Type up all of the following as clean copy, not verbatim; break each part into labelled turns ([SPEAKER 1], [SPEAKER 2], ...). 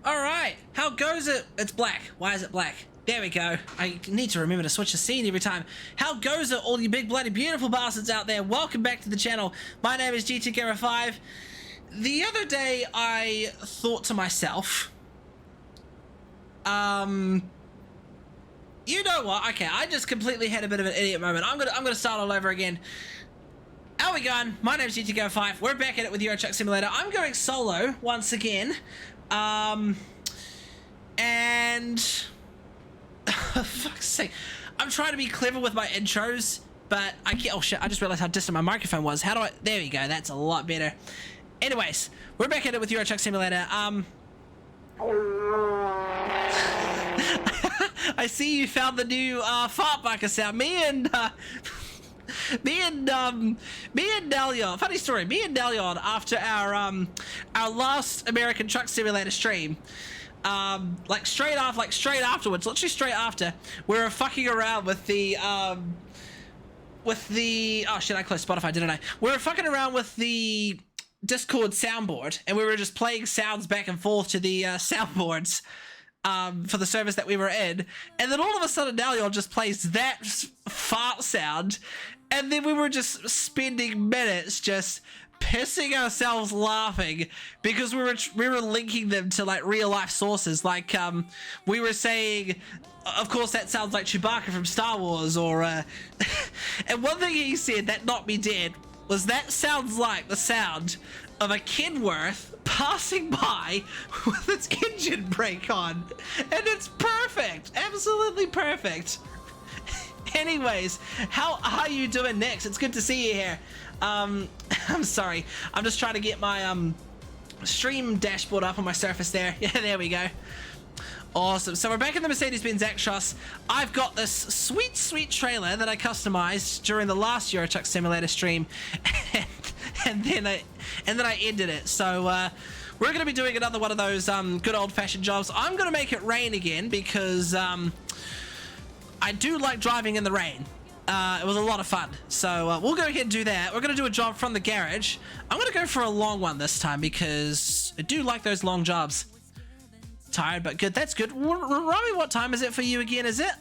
[SPEAKER 1] All right, how goes it? It's black. Why is it black? There we go. I need to remember to switch the scene every time. How goes it, all you big bloody beautiful bastards out there? Welcome back to the channel. My name is GT5. The other day I thought to myself, you know what? Okay, I just completely had a bit of an idiot moment. I'm gonna start all over again. How we going? My name is GT5. We're back at it with Euro Truck Simulator. I'm going solo once again. And for fuck's sake, I'm trying to be clever with my intros, but I can't. Oh shit, I just realized how distant my microphone was. How do I, there we go, that's a lot better. Anyways, we're back at it with Euro Truck Simulator. I see you found the new fart bucket sound. Me and Dalion, funny story, me and Dalion, after our last American Truck Simulator stream, like straight afterwards, literally straight after, we were fucking around with the oh shit, I closed Spotify, didn't I? We were fucking around with the Discord soundboard, and we were just playing sounds back and forth to the soundboards for the service that we were in, and then all of a sudden Dalion just plays that fart sound, and then we were just spending minutes just pissing ourselves laughing because we were linking them to like real life sources, like we were saying, of course that sounds like Chewbacca from Star Wars, or and one thing he said that knocked me dead was that sounds like the sound of a Kenworth passing by with its engine brake on, and it's perfect, absolutely perfect. Anyways, how are you doing next? It's good to see you here. I'm sorry, I'm just trying to get my stream dashboard up on my Surface there. Yeah, there we go. Awesome. So we're back in the Mercedes-Benz Actros. I've got this sweet trailer that I customized during the last Euro Truck Simulator stream, and then I ended it. So we're going to be doing another one of those good old-fashioned jobs. I'm going to make it rain again because I do like driving in the rain. It was a lot of fun. So we'll go ahead and do that. We're going to do a job from the garage. I'm going to go for a long one this time because I do like those long jobs. Tired, but good. That's good. Remind me, what time is it for you again? Is it,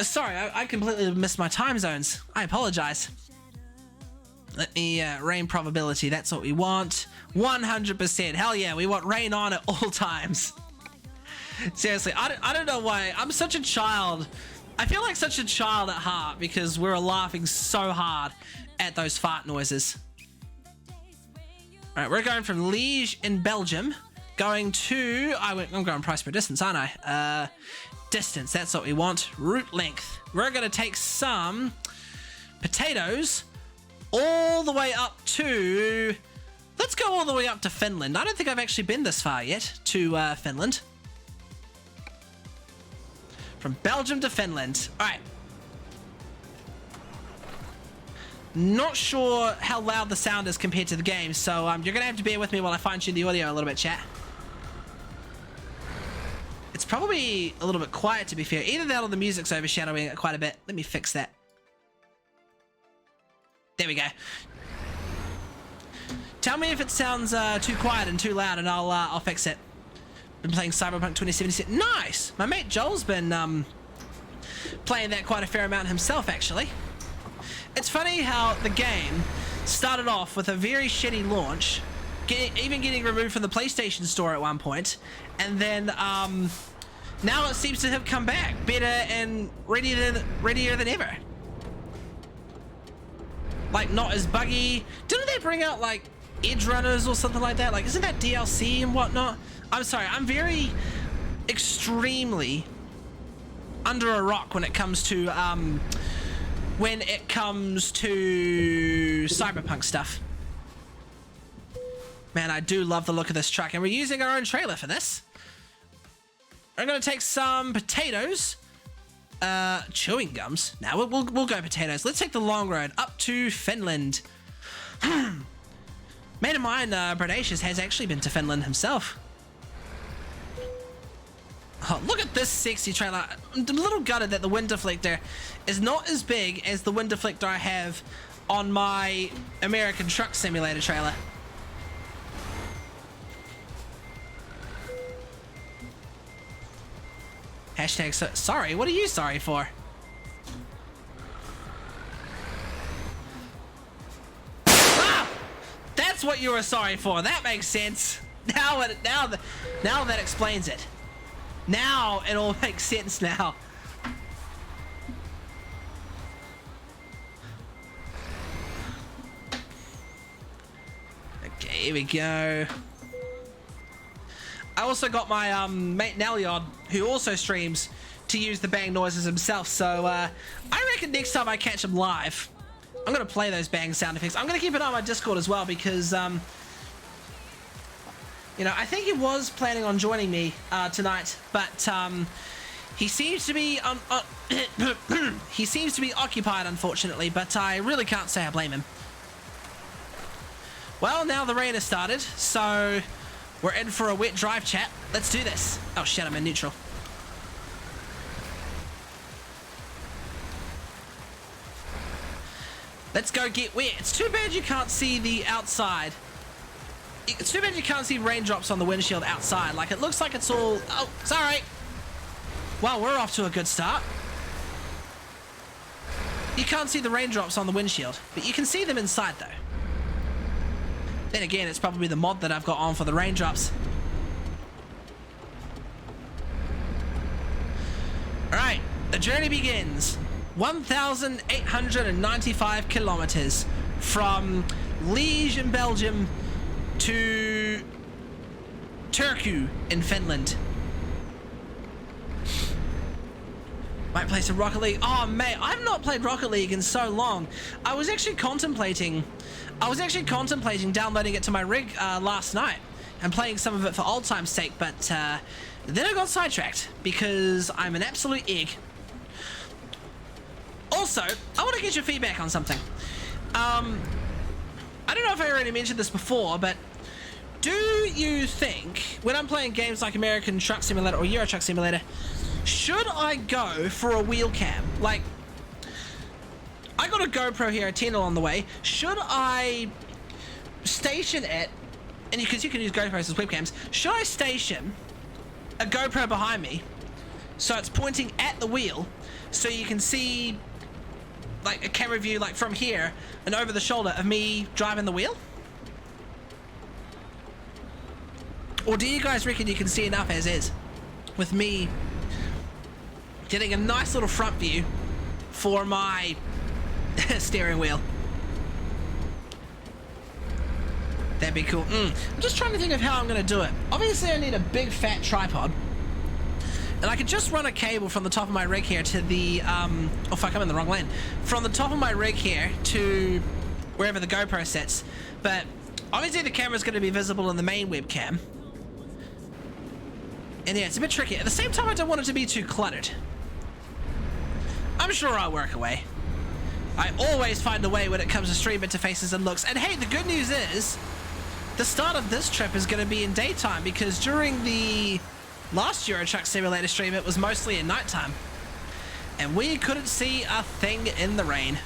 [SPEAKER 1] sorry, I completely missed my time zones. I apologize. Let me, rain probability. That's what we want. 100%. Hell yeah, we want rain on at all times. Seriously, I don't know why. I'm such a child. I feel like such a child at heart because we were laughing so hard at those fart noises. All right, we're going from Liège in Belgium, going to, I'm going price per distance, aren't I? Distance, that's what we want. Route length. We're going to take some potatoes all the way up to, let's go all the way up to Finland. I don't think I've actually been this far yet to Finland. From Belgium to Finland. All right. Not sure how loud the sound is compared to the game, so you're gonna have to bear with me while I fine-tune the audio a little bit, chat. It's probably a little bit quiet, to be fair. Either that or the music's overshadowing it quite a bit. Let me fix that. There we go. Tell me if it sounds too quiet and too loud, and I'll fix it. Been playing Cyberpunk 2077. Nice! My mate Joel's been playing that quite a fair amount himself, actually. It's funny how the game started off with a very shitty launch, even getting removed from the PlayStation Store at one point, and then now it seems to have come back better and readier than ever. Like, not as buggy. Didn't they bring out like Edge Runners or something like that? Like, isn't that DLC and whatnot? I'm sorry, I'm very extremely under a rock when it comes to Cyberpunk stuff. Man, I do love the look of this truck, and we're using our own trailer for this. I'm gonna take some potatoes, chewing gums. Now we'll go potatoes. Let's take the long road up to Finland. Mate of mine, Predacious, has actually been to Finland himself. Oh, look at this sexy trailer. I'm a little gutted that the wind deflector is not as big as the wind deflector I have on my American Truck Simulator trailer. Hashtag sorry. What are you sorry for? Ah! That's what you were sorry for. That makes sense. Now that explains it. Now it all makes sense now. Okay, Here we go. I also got my mate Nellion, who also streams, to use the bang noises himself. So I reckon next time I catch him live, I'm going to play those bang sound effects. I'm going to keep an eye on my Discord as well because, you know, I think he was planning on joining me tonight, but he seems to be he seems to be occupied, unfortunately, but I really can't say I blame him. Well, now the rain has started, so we're in for a wet drive, chat. Let's do this. Oh shit, I'm in neutral. Let's go get wet. It's too bad you can't see the outside. It's too bad you can't see raindrops on the windshield outside. Like, it looks like it's all... Oh, sorry. Well, we're off to a good start. You can't see the raindrops on the windshield, but you can see them inside, though. Then again, it's probably the mod that I've got on for the raindrops. Alright, the journey begins. 1,895 kilometers from Liège in Belgium to Turku in Finland. Might play some Rocket League. Oh, mate, I've not played Rocket League in so long. I was actually contemplating downloading it to my rig last night and playing some of it for old time's sake, but then I got sidetracked because I'm an absolute egg. Also, I want to get your feedback on something. I don't know if I already mentioned this before, but do you think, when I'm playing games like American Truck Simulator or Euro Truck Simulator, should I go for a wheel cam? Like, I got a GoPro here, a 10 on the way. Should I station it, and because you can use GoPros as webcams, should I station a GoPro behind me so it's pointing at the wheel so you can see like a camera view like from here and over the shoulder of me driving the wheel? Or do you guys reckon you can see enough as is with me getting a nice little front view for my steering wheel? That'd be cool. I'm just trying to think of how I'm going to do it. Obviously I need a big fat tripod, and I could just run a cable from the top of my rig here to the oh fuck, I'm in the wrong lane, from the top of my rig here to wherever the GoPro sits. But obviously the camera's going to be visible in the main webcam, and yeah, it's a bit tricky. At the same time, I don't want it to be too cluttered. I'm sure I'll work a way. I always find a way when it comes to stream interfaces and looks. And hey, the good news is the start of this trip is going to be in daytime, because during the last Euro Truck Simulator stream it was mostly at nighttime and we couldn't see a thing in the rain.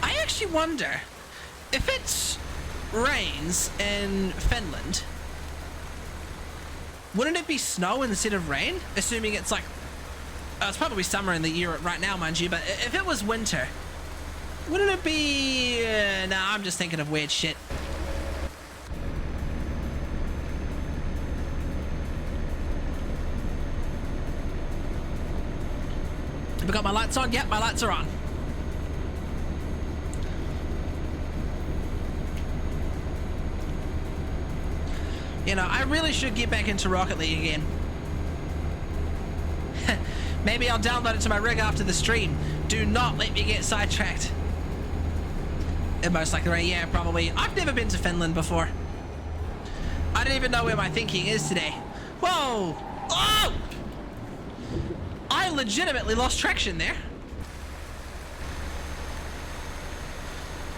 [SPEAKER 1] I actually wonder if it rains in Finland, wouldn't it be snow instead of rain? Assuming it's like it's probably summer in the year right now, mind you, but if it was winter, wouldn't it be... nah, I'm just thinking of weird shit. Have I got my lights on? Yep, my lights are on. You know, I really should get back into Rocket League again. Maybe I'll download it to my rig after the stream. Do not let me get sidetracked. And most likely, right? Yeah, probably. I've never been to Finland before. I don't even know where my thinking is today. Whoa! Oh! I legitimately lost traction there.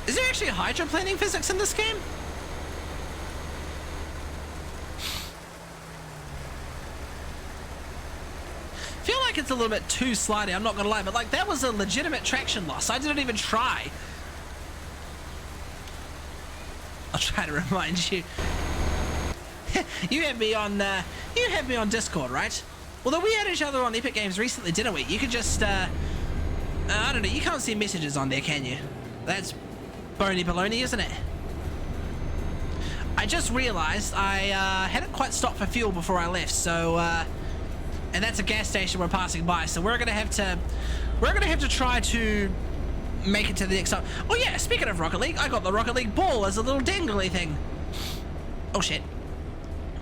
[SPEAKER 1] Is there actually hydroplaning physics in this game? I feel like it's a little bit too slidey, I'm not gonna lie, but like that was a legitimate traction loss. I didn't even try. I'll try to remind you. You had me on Discord, right? Although we had each other on Epic Games recently, didn't we? You could just I don't know, you can't see messages on there, can you? That's bony baloney, isn't it? I just realized I hadn't quite stopped for fuel before I left, so and that's a gas station we're passing by, so we're gonna have to try to make it to the next time. Oh yeah, speaking of Rocket League, I got the Rocket League ball as a little dangly thing. Oh shit.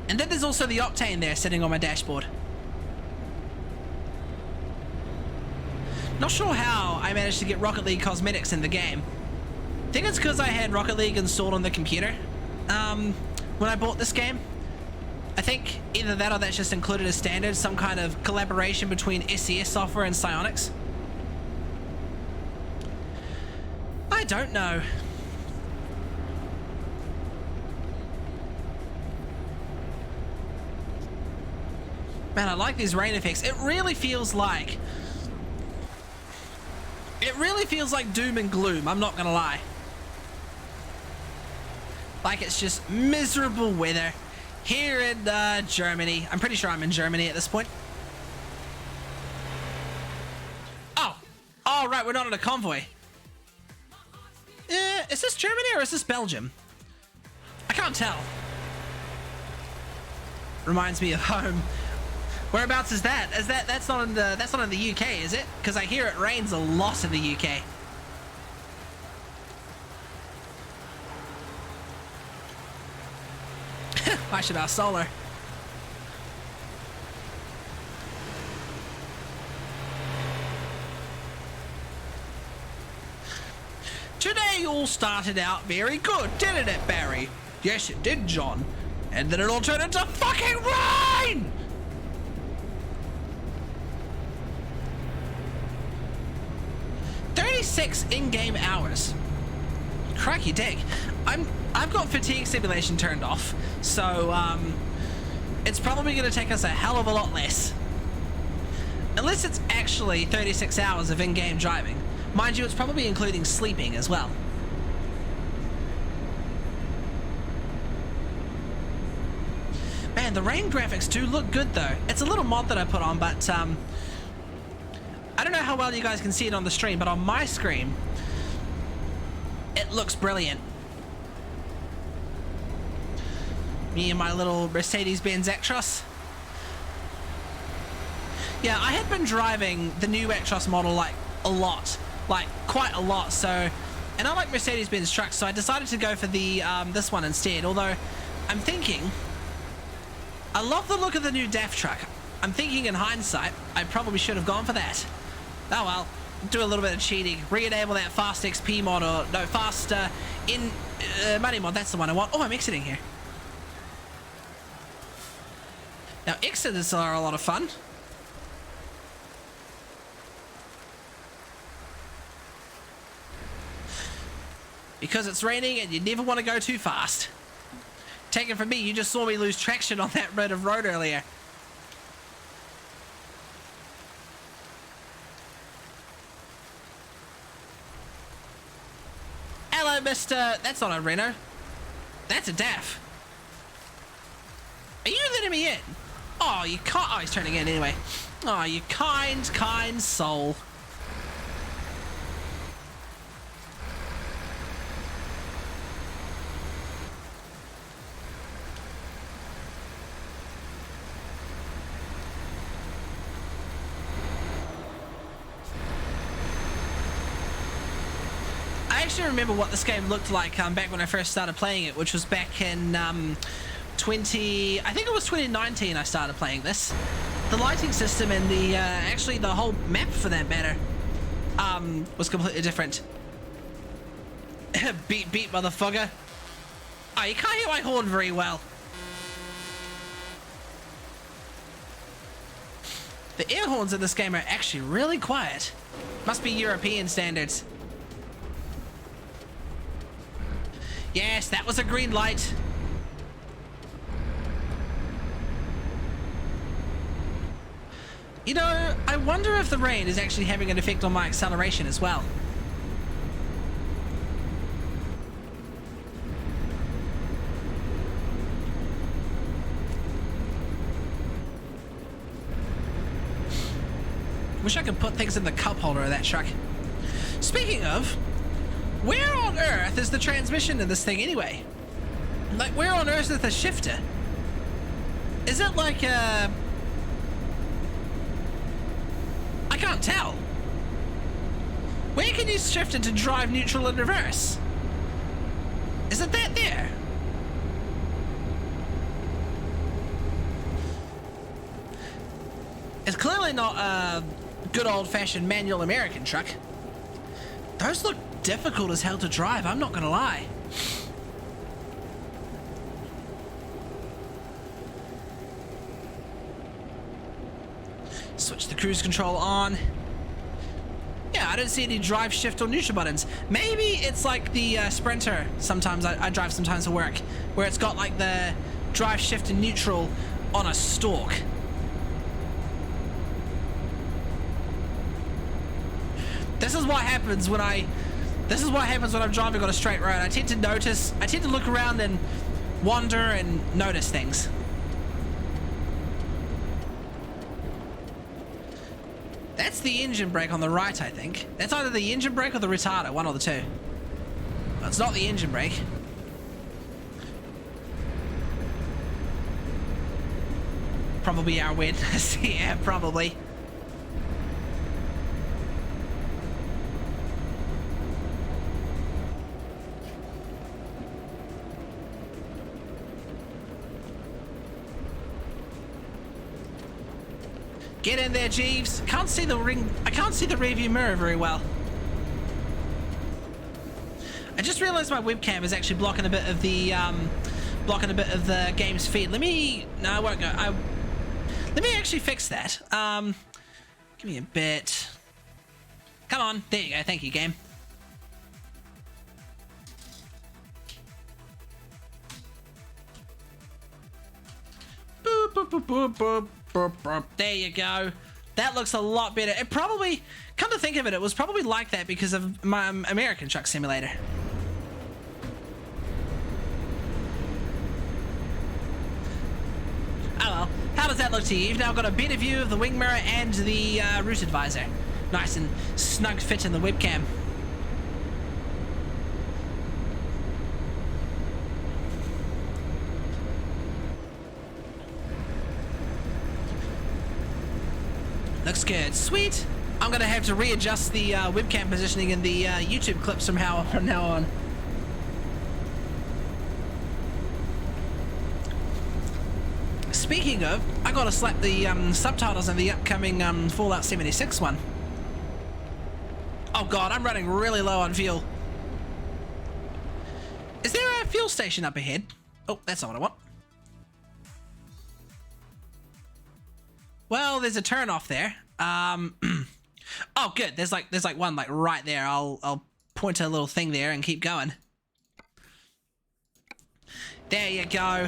[SPEAKER 1] And then there's also the Octane there sitting on my dashboard. Not sure how I managed to get Rocket League cosmetics in the game. I think it's because I had Rocket League installed on the computer when I bought this game. I think either that or that's just included as standard, some kind of collaboration between SES software and Psyonix. I don't know. Man, I like these rain effects. It really feels like doom and gloom, I'm not gonna lie. Like it's just miserable weather here in Germany. I'm pretty sure I'm in Germany at this point. Oh, right, we're not on a convoy. Is this Germany or is this Belgium? I can't tell. Reminds me of home. Whereabouts is that? That's not in the UK, is it? Because I hear it rains a lot in the UK. Why should our solar? Today all started out very good, didn't it, Barry? Yes, it did, John. And then it all turned into fucking rain! "36 in-game hours. Crikey dig. I've got fatigue simulation turned off, so it's probably gonna take us a hell of a lot less. Unless it's actually 36 hours of in-game driving. Mind you, it's probably including sleeping as well. Man, the rain graphics do look good though. It's a little mod that I put on, but I don't know how well you guys can see it on the stream, but on my screen, it looks brilliant. Me and my little Mercedes-Benz Actros. Yeah, I had been driving the new Actros model like a lot, like quite a lot. So, and I like Mercedes-Benz trucks, so I decided to go for the this one instead. Although, I'm thinking, I love the look of the new DAF truck. I'm thinking in hindsight, I probably should have gone for that. Oh well, do a little bit of cheating, re-enable that fast XP mod, or no, fast money mod. That's the one I want. Oh, I'm exiting here. Now, exits are a lot of fun. Because it's raining and you never want to go too fast. Take it from me, you just saw me lose traction on that bit of road earlier. Hello, Mr. That's not a Renault. That's a DAF. Are you letting me in? Oh, you can't. Oh, he's turning in anyway. Oh, you kind, kind soul. I actually remember what this game looked like back when I first started playing it, which was back in I think it was 2019 I started playing this. The lighting system and the actually the whole map for that matter was completely different. Beep beep motherfucker. Oh, you can't hear my horn very well. The air horns in this game are actually really quiet. Must be European standards. Yes, that was a green light. You know, I wonder if the rain is actually having an effect on my acceleration as well. Wish I could put things in the cup holder of that truck. Speaking of, where on earth is the transmission in this thing anyway? Like, where on earth is the shifter? Is it like a... I can't tell. Where can you shift it to drive neutral and reverse? Is it that there? It's clearly not a good old-fashioned manual American truck. Those look difficult as hell to drive, I'm not gonna lie. Switch the cruise control on. Yeah, I don't see any drive, shift, or neutral buttons. Maybe it's like the Sprinter sometimes I drive sometimes for work, where it's got like the drive, shift, and neutral on a stalk. This is what happens when I'm driving on a straight road. I tend to look around and wander and notice things. That's the engine brake on the right, I think. That's either the engine brake or the retarder, one or the two. No, it's not the engine brake. Probably our win. Yeah, probably. Get in there, Jeeves. Can't see the ring. I can't see the rearview mirror very well. I just realized my webcam is actually blocking a bit of the game's feed. Let me. No, I won't go. Let me actually fix that. Give me a bit. Come on. There you go. Thank you, game. Boop, boop, boop, boop, boop. There you go. That looks a lot better. It probably, come to think of it, it was probably like that because of my American Truck Simulator. Oh well. How does that look to you? You've now got a better view of the wing mirror and the route advisor. Nice and snug fit in the webcam. Looks good. Sweet. I'm gonna have to readjust the webcam positioning in the YouTube clips from now on. Speaking of, I gotta slap the subtitles in the upcoming Fallout 76 one. Oh god, I'm running really low on fuel. Is there a fuel station up ahead? Oh, that's not what I want. Well, there's a turn off there. Oh, good. There's like one like right there. I'll point a little thing there and keep going. There you go.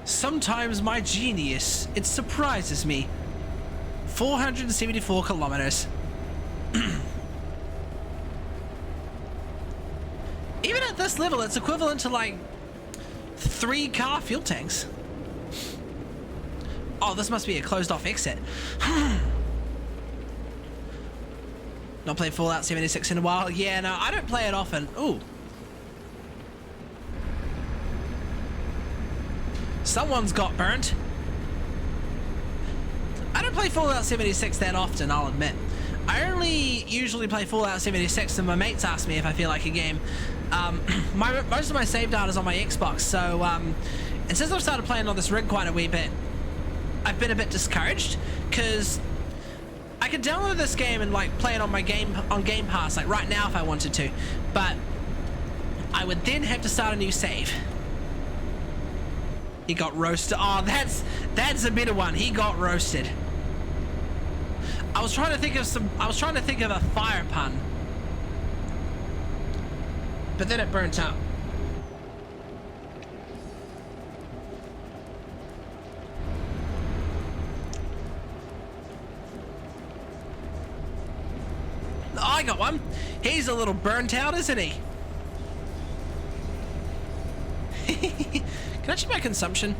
[SPEAKER 1] Sometimes my genius, it surprises me. 474 kilometers. Even at this level, it's equivalent to like 3 car fuel tanks. Oh, this must be a closed off exit. Not played Fallout 76 in a while. Yeah, no, I don't play it often. Ooh. Someone's got burnt. I don't play Fallout 76 that often, I'll admit. I only usually play Fallout 76 and my mates ask me if I feel like a game. Most of my save data is on my Xbox, so and since I've started playing on this rig quite a wee bit, I've been a bit discouraged because I could download this game and like play it on my Game Pass like right now if I wanted to, but I would then have to start a new save. He got roasted. Oh, that's a bitter one. He got roasted. I was trying to think of a fire pun, but then it burnt up. Oh, I got one. He's a little burnt out, isn't he? Can I check my consumption?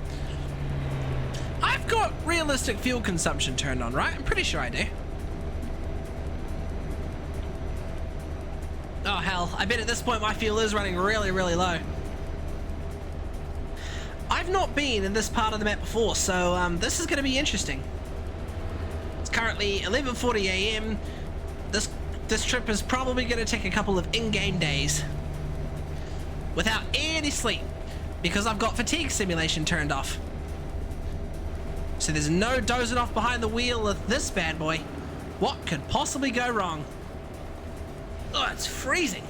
[SPEAKER 1] I've got realistic fuel consumption turned on, right? I'm pretty sure I do. Oh hell, I bet at this point my fuel is running really, really low. I've not been in this part of the map before, so this is going to be interesting. It's currently 11:40 AM. This this trip is probably going to take a couple of in-game days without any sleep because I've got fatigue simulation turned off. So there's no dozing off behind the wheel of this bad boy. What could possibly go wrong? Oh, it's freezing.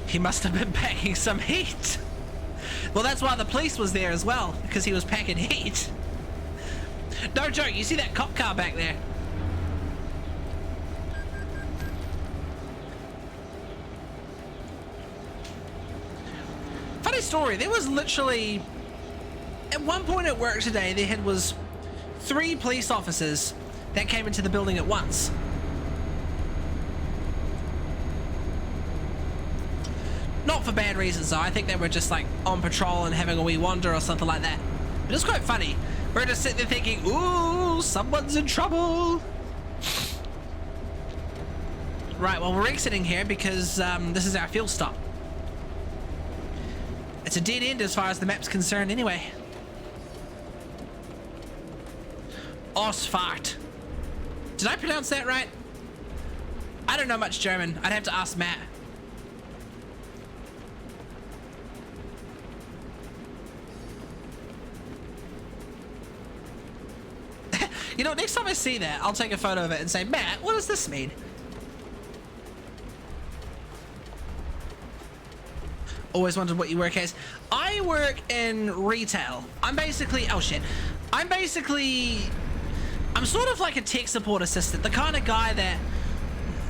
[SPEAKER 1] He must have been packing some heat. Well, that's why the police was there as well, because he was packing heat. No joke, you see that cop car back there? Funny story, there was literally, at one point at work today, there was 3 police officers that came into the building at once. Not for bad reasons though, I think they were just like on patrol and having a wee wander or something like that. But it's quite funny. We're just sitting there thinking, ooh, someone's in trouble. Right, well we're exiting here because this is our fuel stop. It's a dead end as far as the map's concerned anyway. Ausfahrt. Did I pronounce that right? I don't know much German. I'd have to ask Matt. You know, next time I see that, I'll take a photo of it and say, Matt, what does this mean? Always wondered what you work as. I work in retail. I'm basically, oh shit. I'm sort of like a tech support assistant. The kind of guy that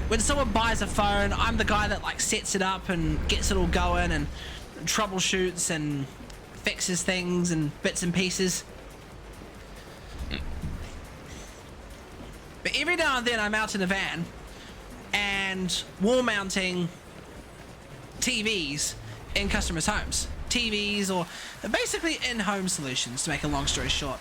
[SPEAKER 1] when someone buys a phone, I'm the guy that like sets it up and gets it all going and troubleshoots and fixes things and bits and pieces. But every now and then I'm out in a van and wall mounting TVs in customers' homes. TVs or basically in-home solutions, to make a long story short.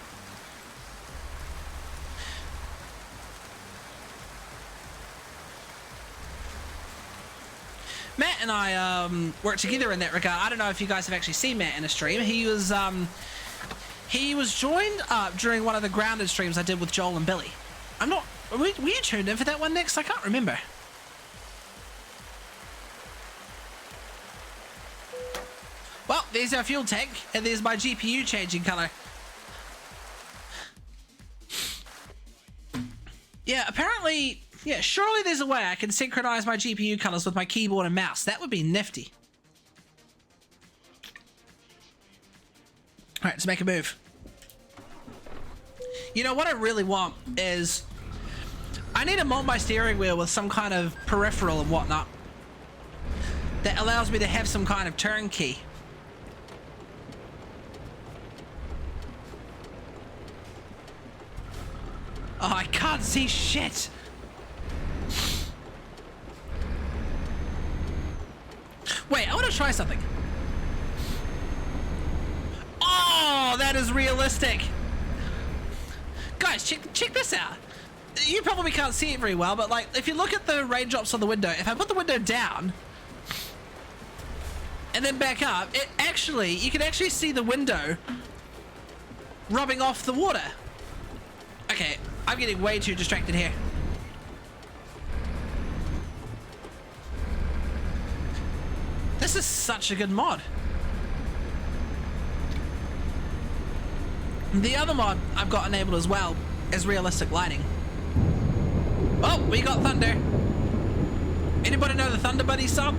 [SPEAKER 1] Matt and I work together in that regard. I don't know if you guys have actually seen Matt in a stream. He was joined up during one of the Grounded streams I did with Joel and Billy. I'm not... Were you tuned in for that one, Nix? I can't remember. Well, there's our fuel tank, and there's my GPU changing color. Yeah, apparently... Yeah, surely there's a way I can synchronize my GPU colors with my keyboard and mouse. That would be nifty. Alright, let's make a move. You know, what I really want is... I need to mount my steering wheel with some kind of peripheral and whatnot that allows me to have some kind of turn key. Oh, I can't see shit. Wait, I want to try something. Oh, that is realistic. Guys, check this out. You probably can't see it very well, but like, if you look at the raindrops on the window, if I put the window down and then back up, it actually, you can actually see the window rubbing off the water. Okay, I'm getting way too distracted here. This is such a good mod. The other mod I've got enabled as well is realistic lighting. Oh, we got thunder. Anybody know the Thunder Buddy song?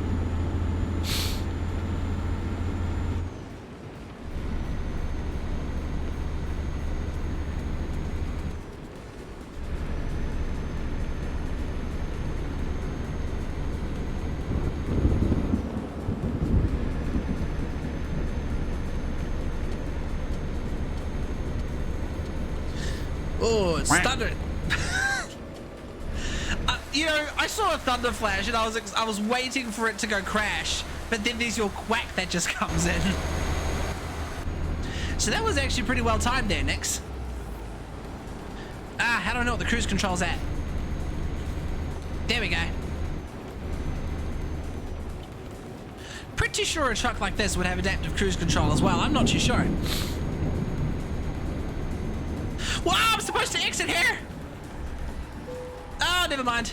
[SPEAKER 1] Oh, it's thundering. You know, I saw a thunder flash and I was waiting for it to go crash, but then there's your quack that just comes in. So that was actually pretty well timed there, Nix. I don't know what the cruise control's at. There we go. Pretty sure a truck like this would have adaptive cruise control as well. I'm not too sure. Wow, I'm supposed to exit here? Oh, never mind.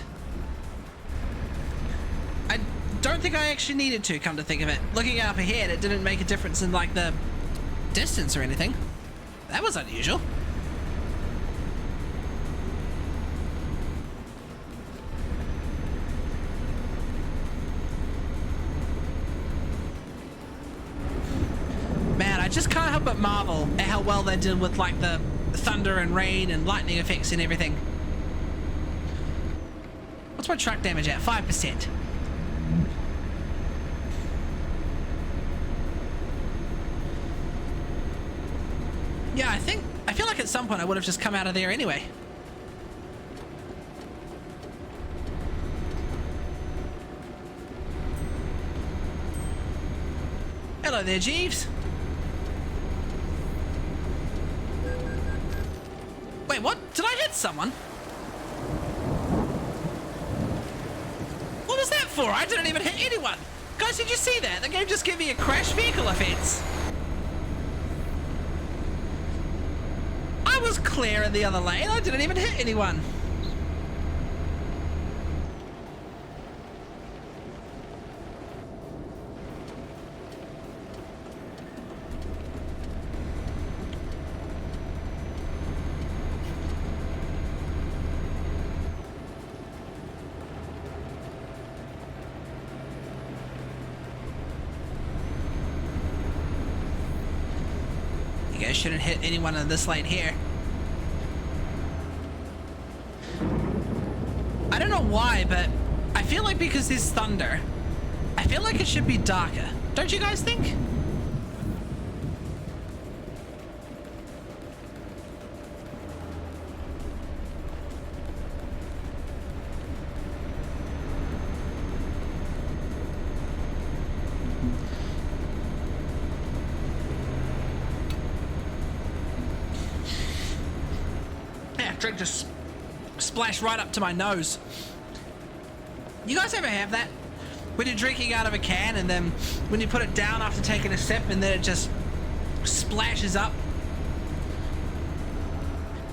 [SPEAKER 1] I don't think I actually needed to, come to think of it. Looking up ahead, it didn't make a difference in, like, the distance or anything. That was unusual. Man, I just can't help but marvel at how well they did with, like, the thunder and rain and lightning effects and everything. What's my truck damage at? 5%. Yeah, I feel like at some point I would have just come out of there anyway. Hello there, Jeeves. Wait, what? Did I hit someone? What was that for? I didn't even hit anyone. Guys, did you see that? The game just gave me a crash vehicle offense. I was clear in the other lane. I didn't even hit anyone. You guys shouldn't hit anyone in this lane here. I don't know why, but I feel like because there's thunder, I feel like it should be darker. Don't you guys think? Yeah, drink just splashed right up to my nose. You guys ever have that? When you're drinking out of a can and then when you put it down after taking a sip and then it just splashes up?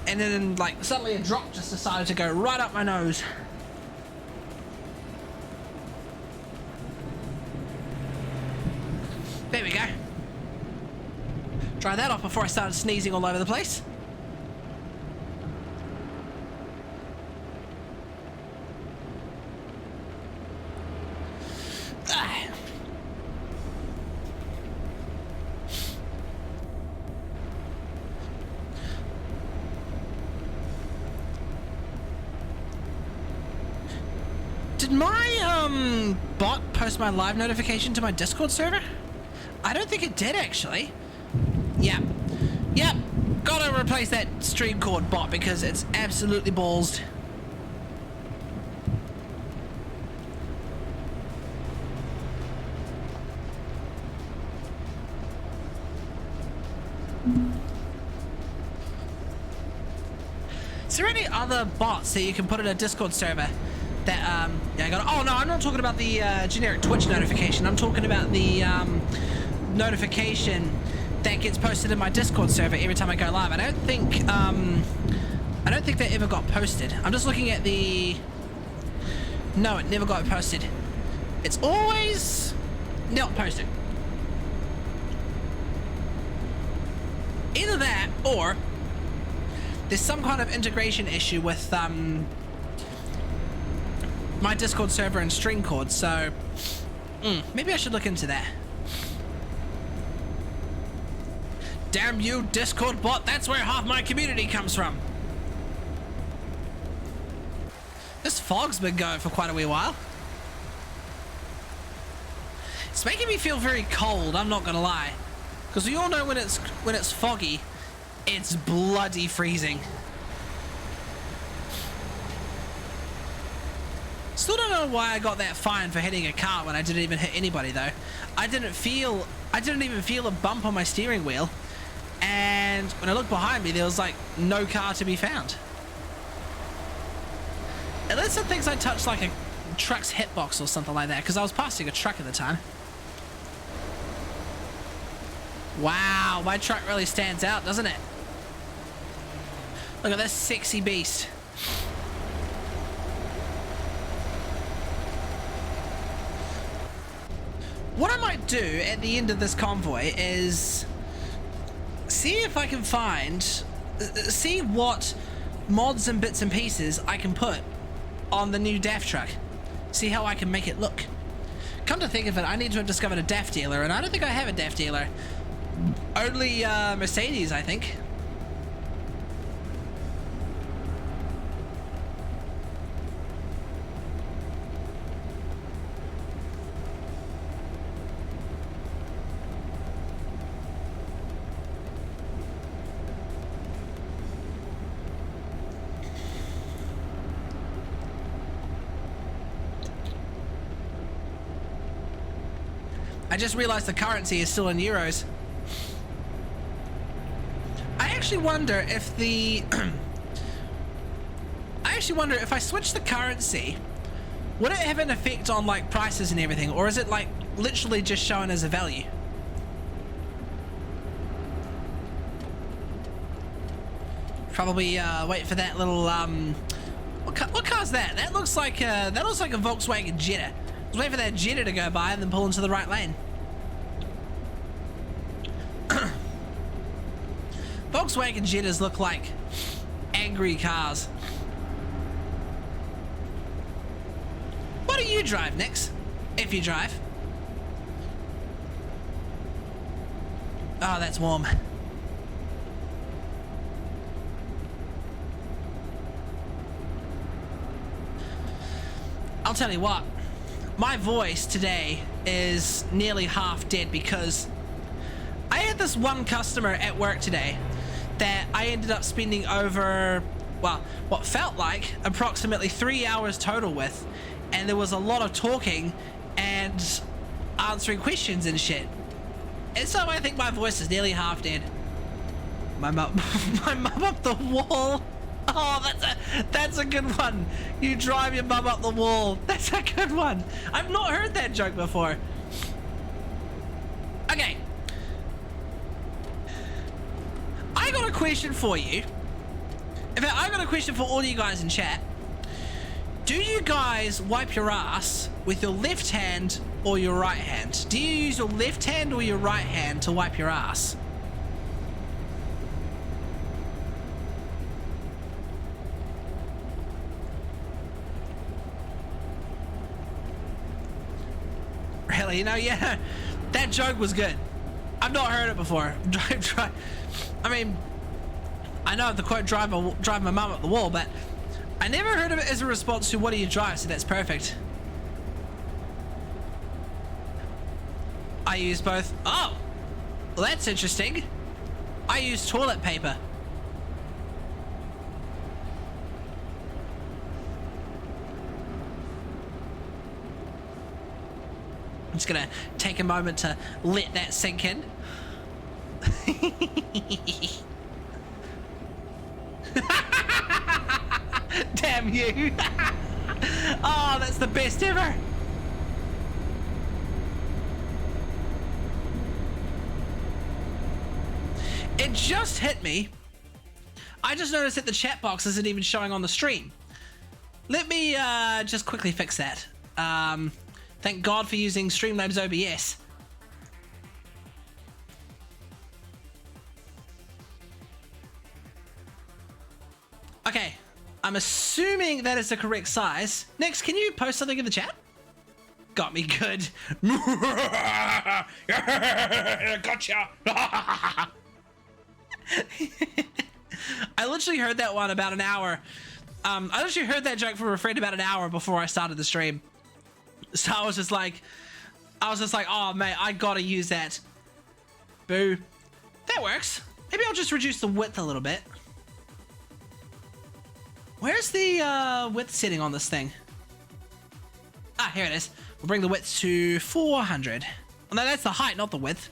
[SPEAKER 1] And then like suddenly a drop just decided to go right up my nose. There we go. Try that off before I started sneezing all over the place. Did my bot post my live notification to my Discord server? I don't think it did actually. Yep. Gotta replace that stream cord bot because it's absolutely ballsed. Is there any other bots that you can put in a Discord server that, yeah, I got, oh no, I'm not talking about the generic Twitch notification. I'm talking about the notification that gets posted in my Discord server every time I go live. I don't think that ever got posted. I'm just looking at the, no, it never got posted. It's always not posted. Either that or there's some kind of integration issue with my Discord server and string cord, so maybe I should look into that. Damn you, Discord bot, that's where half my community comes from. This fog's been going for quite a wee while. It's making me feel very cold, I'm not gonna lie. Because we all know when it's foggy, it's bloody freezing. Still don't know why I got that fine for hitting a car when I didn't even hit anybody though. I didn't even feel a bump on my steering wheel. And when I looked behind me, there was like no car to be found. Unless it thinks I touched like a truck's hitbox or something like that, because I was passing a truck at the time. Wow, my truck really stands out, doesn't it? Look at this sexy beast. What I might do at the end of this convoy is see if I can find, see what mods and bits and pieces I can put on the new DAF truck. See how I can make it look. Come to think of it, I need to have discovered a DAF dealer, and I don't think I have a DAF dealer. Only Mercedes, I think. I just realized the currency is still in euros. I actually wonder if the... I actually wonder if I switch the currency, would it have an effect on like prices and everything, or is it like literally just shown as a value? Probably wait for that little what car's that? That looks like a Volkswagen Jetta. Just wait for that Jetta to go by and then pull into the right lane. Volkswagen Jettas look like angry cars. What do you drive, Nix? If you drive. Oh, that's warm. I'll tell you what, my voice today is nearly half dead because I had this one customer at work today that I ended up spending over, well, what felt like approximately 3 hours total with, and there was a lot of talking and answering questions and shit. And so I think my voice is nearly half dead. My mum up the wall. Oh, that's a good one. You drive your mum up the wall. That's a good one. I've not heard that joke before. Okay. I got a question for you. In fact, I got a question for all you guys in chat. Do you guys wipe your ass with your left hand or your right hand? Do you use your left hand or your right hand to wipe your ass? Really? You know, yeah, that joke was good. I've not heard it before. I mean, I know the quote drive my mum up the wall, but I never heard of it as a response to what do you drive, so that's perfect. I use both. Oh, well, that's interesting. I use toilet paper. I'm just gonna take a moment to let that sink in. Damn you. Oh, that's the best ever. It just hit me. I just noticed that the chat box isn't even showing on the stream. Let me just quickly fix that. Thank God for using Streamlabs OBS. Okay, I'm assuming that is the correct size. Next, can you post something in the chat? Got me good. Gotcha. I literally heard that one about an hour. I literally heard that joke from a friend about an hour before I started the stream. So I was just like, oh mate, I gotta use that. Boo. That works. Maybe I'll just reduce the width a little bit. Where's the width setting on this thing? Ah, here it is. We'll bring the width to 400. Oh, no, that's the height, not the width.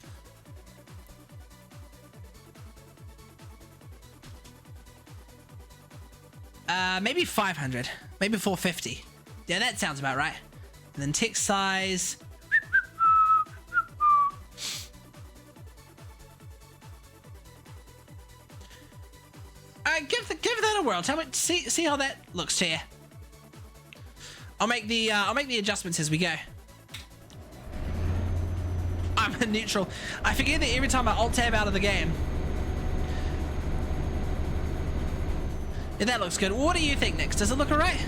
[SPEAKER 1] Maybe 500. Maybe 450. Yeah, that sounds about right. And then text size. Give that a whirl. Tell me, see how that looks to you. I'll make the adjustments as we go. I'm in neutral. I forget that every time I alt tab out of the game. Yeah, that looks good. What do you think, Nix? Does it look alright?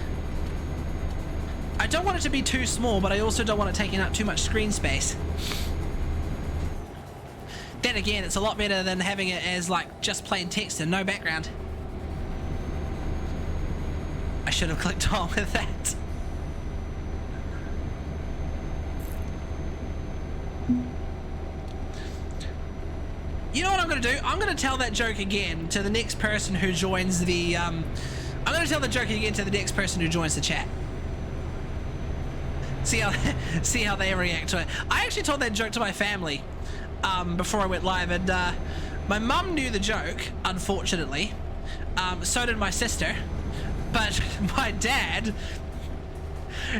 [SPEAKER 1] I don't want it to be too small, but I also don't want it taking up too much screen space. Then again, it's a lot better than having it as like just plain text and no background. I should have clicked on with that. You know what I'm going to do? I'm going to tell that joke again to the next person who joins the... I'm going to tell the joke again to the next person who joins the chat. See how they react to it. I actually told that joke to my family before I went live, and my mum knew the joke, unfortunately. So did my sister. But my dad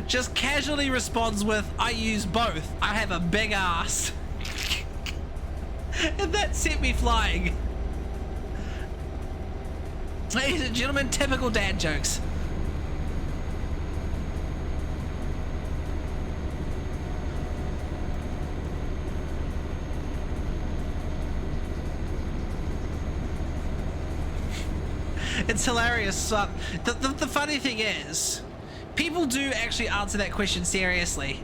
[SPEAKER 1] just casually responds with, I use both. I have a big ass. And that sent me flying. Ladies and gentlemen, typical dad jokes. It's hilarious. The funny thing is, people do actually answer that question seriously.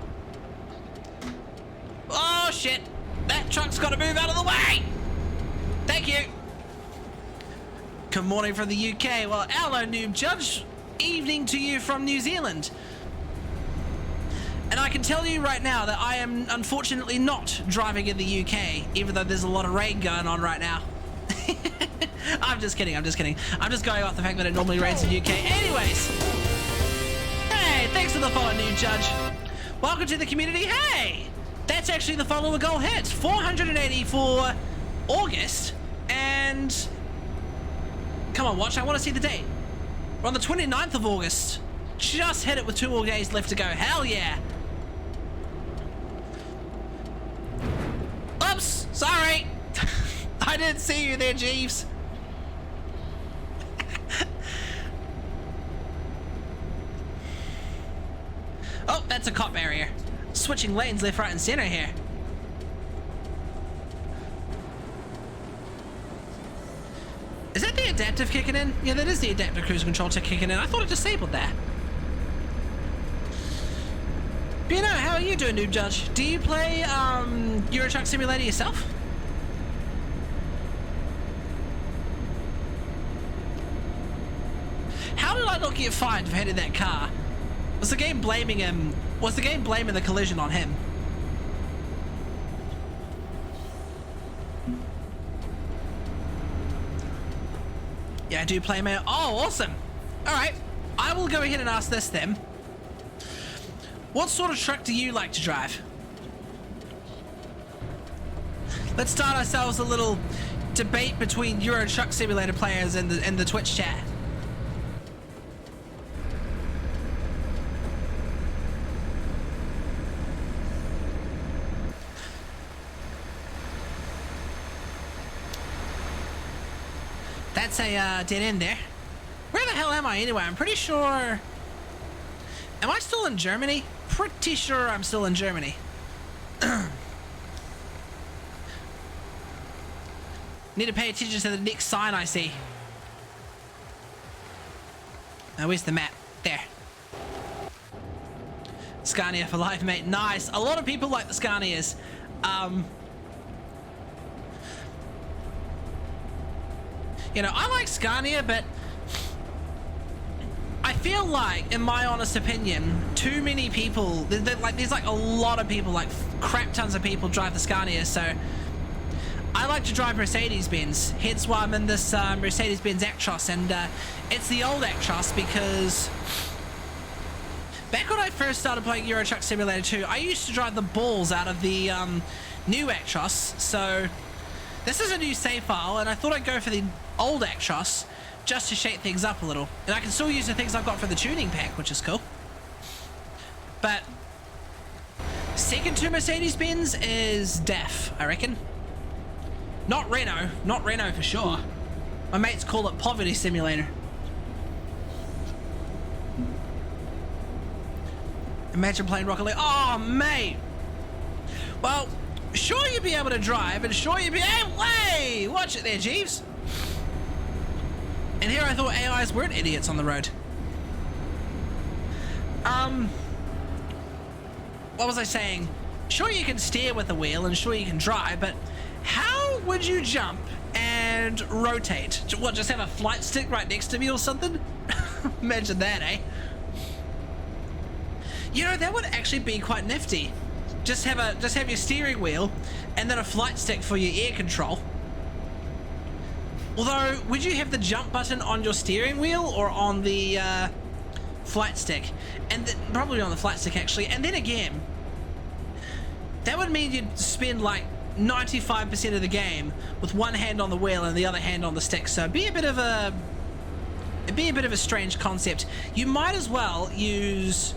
[SPEAKER 1] Oh shit! That truck's got to move out of the way! Thank you! Good morning from the UK. Well, hello, Noob Judge. Evening to you from New Zealand. And I can tell you right now that I am unfortunately not driving in the UK, even though there's a lot of rain going on right now. I'm just kidding. I'm just going off the fact that it normally rains in the UK. Anyways. Hey, thanks for the follow, Noob Judge. Welcome to the community. Hey! That's actually the follower goal hit. 480 for August. And come on, watch. I want to see the date. We're on the 29th of August. Just hit it with 2 more days left to go. Hell yeah. Oops. Sorry. I didn't see you there, Jeeves. Oh, that's a cop barrier. Switching lanes left, right, and center here. Is that the adaptive kicking in? Yeah, that is the adaptive cruise control kicking in. I thought it disabled that. But you know, how are you doing, Noob Judge? Do you play Euro Truck Simulator yourself? How did I not get fined for hitting that car? Was the game blaming him? Was the game blaming the collision on him? Yeah, I do play mail. Oh, awesome. All right. I will go ahead and ask this then. What sort of truck do you like to drive? Let's start ourselves a little debate between Euro Truck Simulator players and the Twitch chat. That's a dead end there. Where the hell am I anyway? I'm pretty sure... Am I still in Germany? Pretty sure I'm still in Germany. Need to pay attention to the next sign I see. Now, where's the map? There. Scania for life, mate. Nice. A lot of people like the Scanias. You know, I like Scania, but I feel like, in my honest opinion, too many people, there's like a lot of people, like crap tons of people drive the Scania, so I like to drive Mercedes-Benz, hence why I'm in this Mercedes-Benz Actros, and it's the old Actros because back when I first started playing Euro Truck Simulator 2, I used to drive the balls out of the new Actros, so this is a new save file, and I thought I'd go for the old Actros just to shake things up a little. And I can still use the things I've got for the tuning pack, which is cool. But second to Mercedes-Benz is DAF, I reckon. Not Renault for sure. My mates call it Poverty Simulator. Imagine playing Rocket League. Oh, mate. Well, sure you'd be able to drive, and sure you'd be able... Hey, watch it there, Jeeves. And here I thought AIs weren't idiots on the road. What was I saying? Sure you can steer with the wheel, and sure you can drive, but how would you jump and rotate? What, just have a flight stick right next to me or something? Imagine that, eh? You know, that would actually be quite nifty. Just have your steering wheel and then a flight stick for your air control. Although, would you have the jump button on your steering wheel or on the flight stick? And probably on the flight stick, actually. And then again, that would mean you'd spend like 95% of the game with one hand on the wheel and the other hand on the stick. So it'd be a bit of a strange concept. You might as well use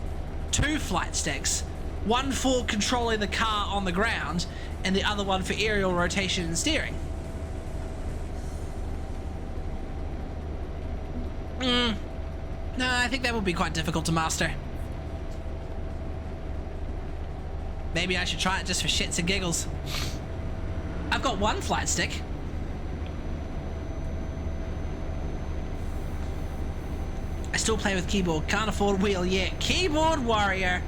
[SPEAKER 1] 2 flight sticks, one for controlling the car on the ground and the other one for aerial rotation and steering. No, I think that would be quite difficult to master. Maybe I should try it just for shits and giggles. I've got one flight stick. I still play with keyboard. Can't afford wheel yet. Keyboard warrior.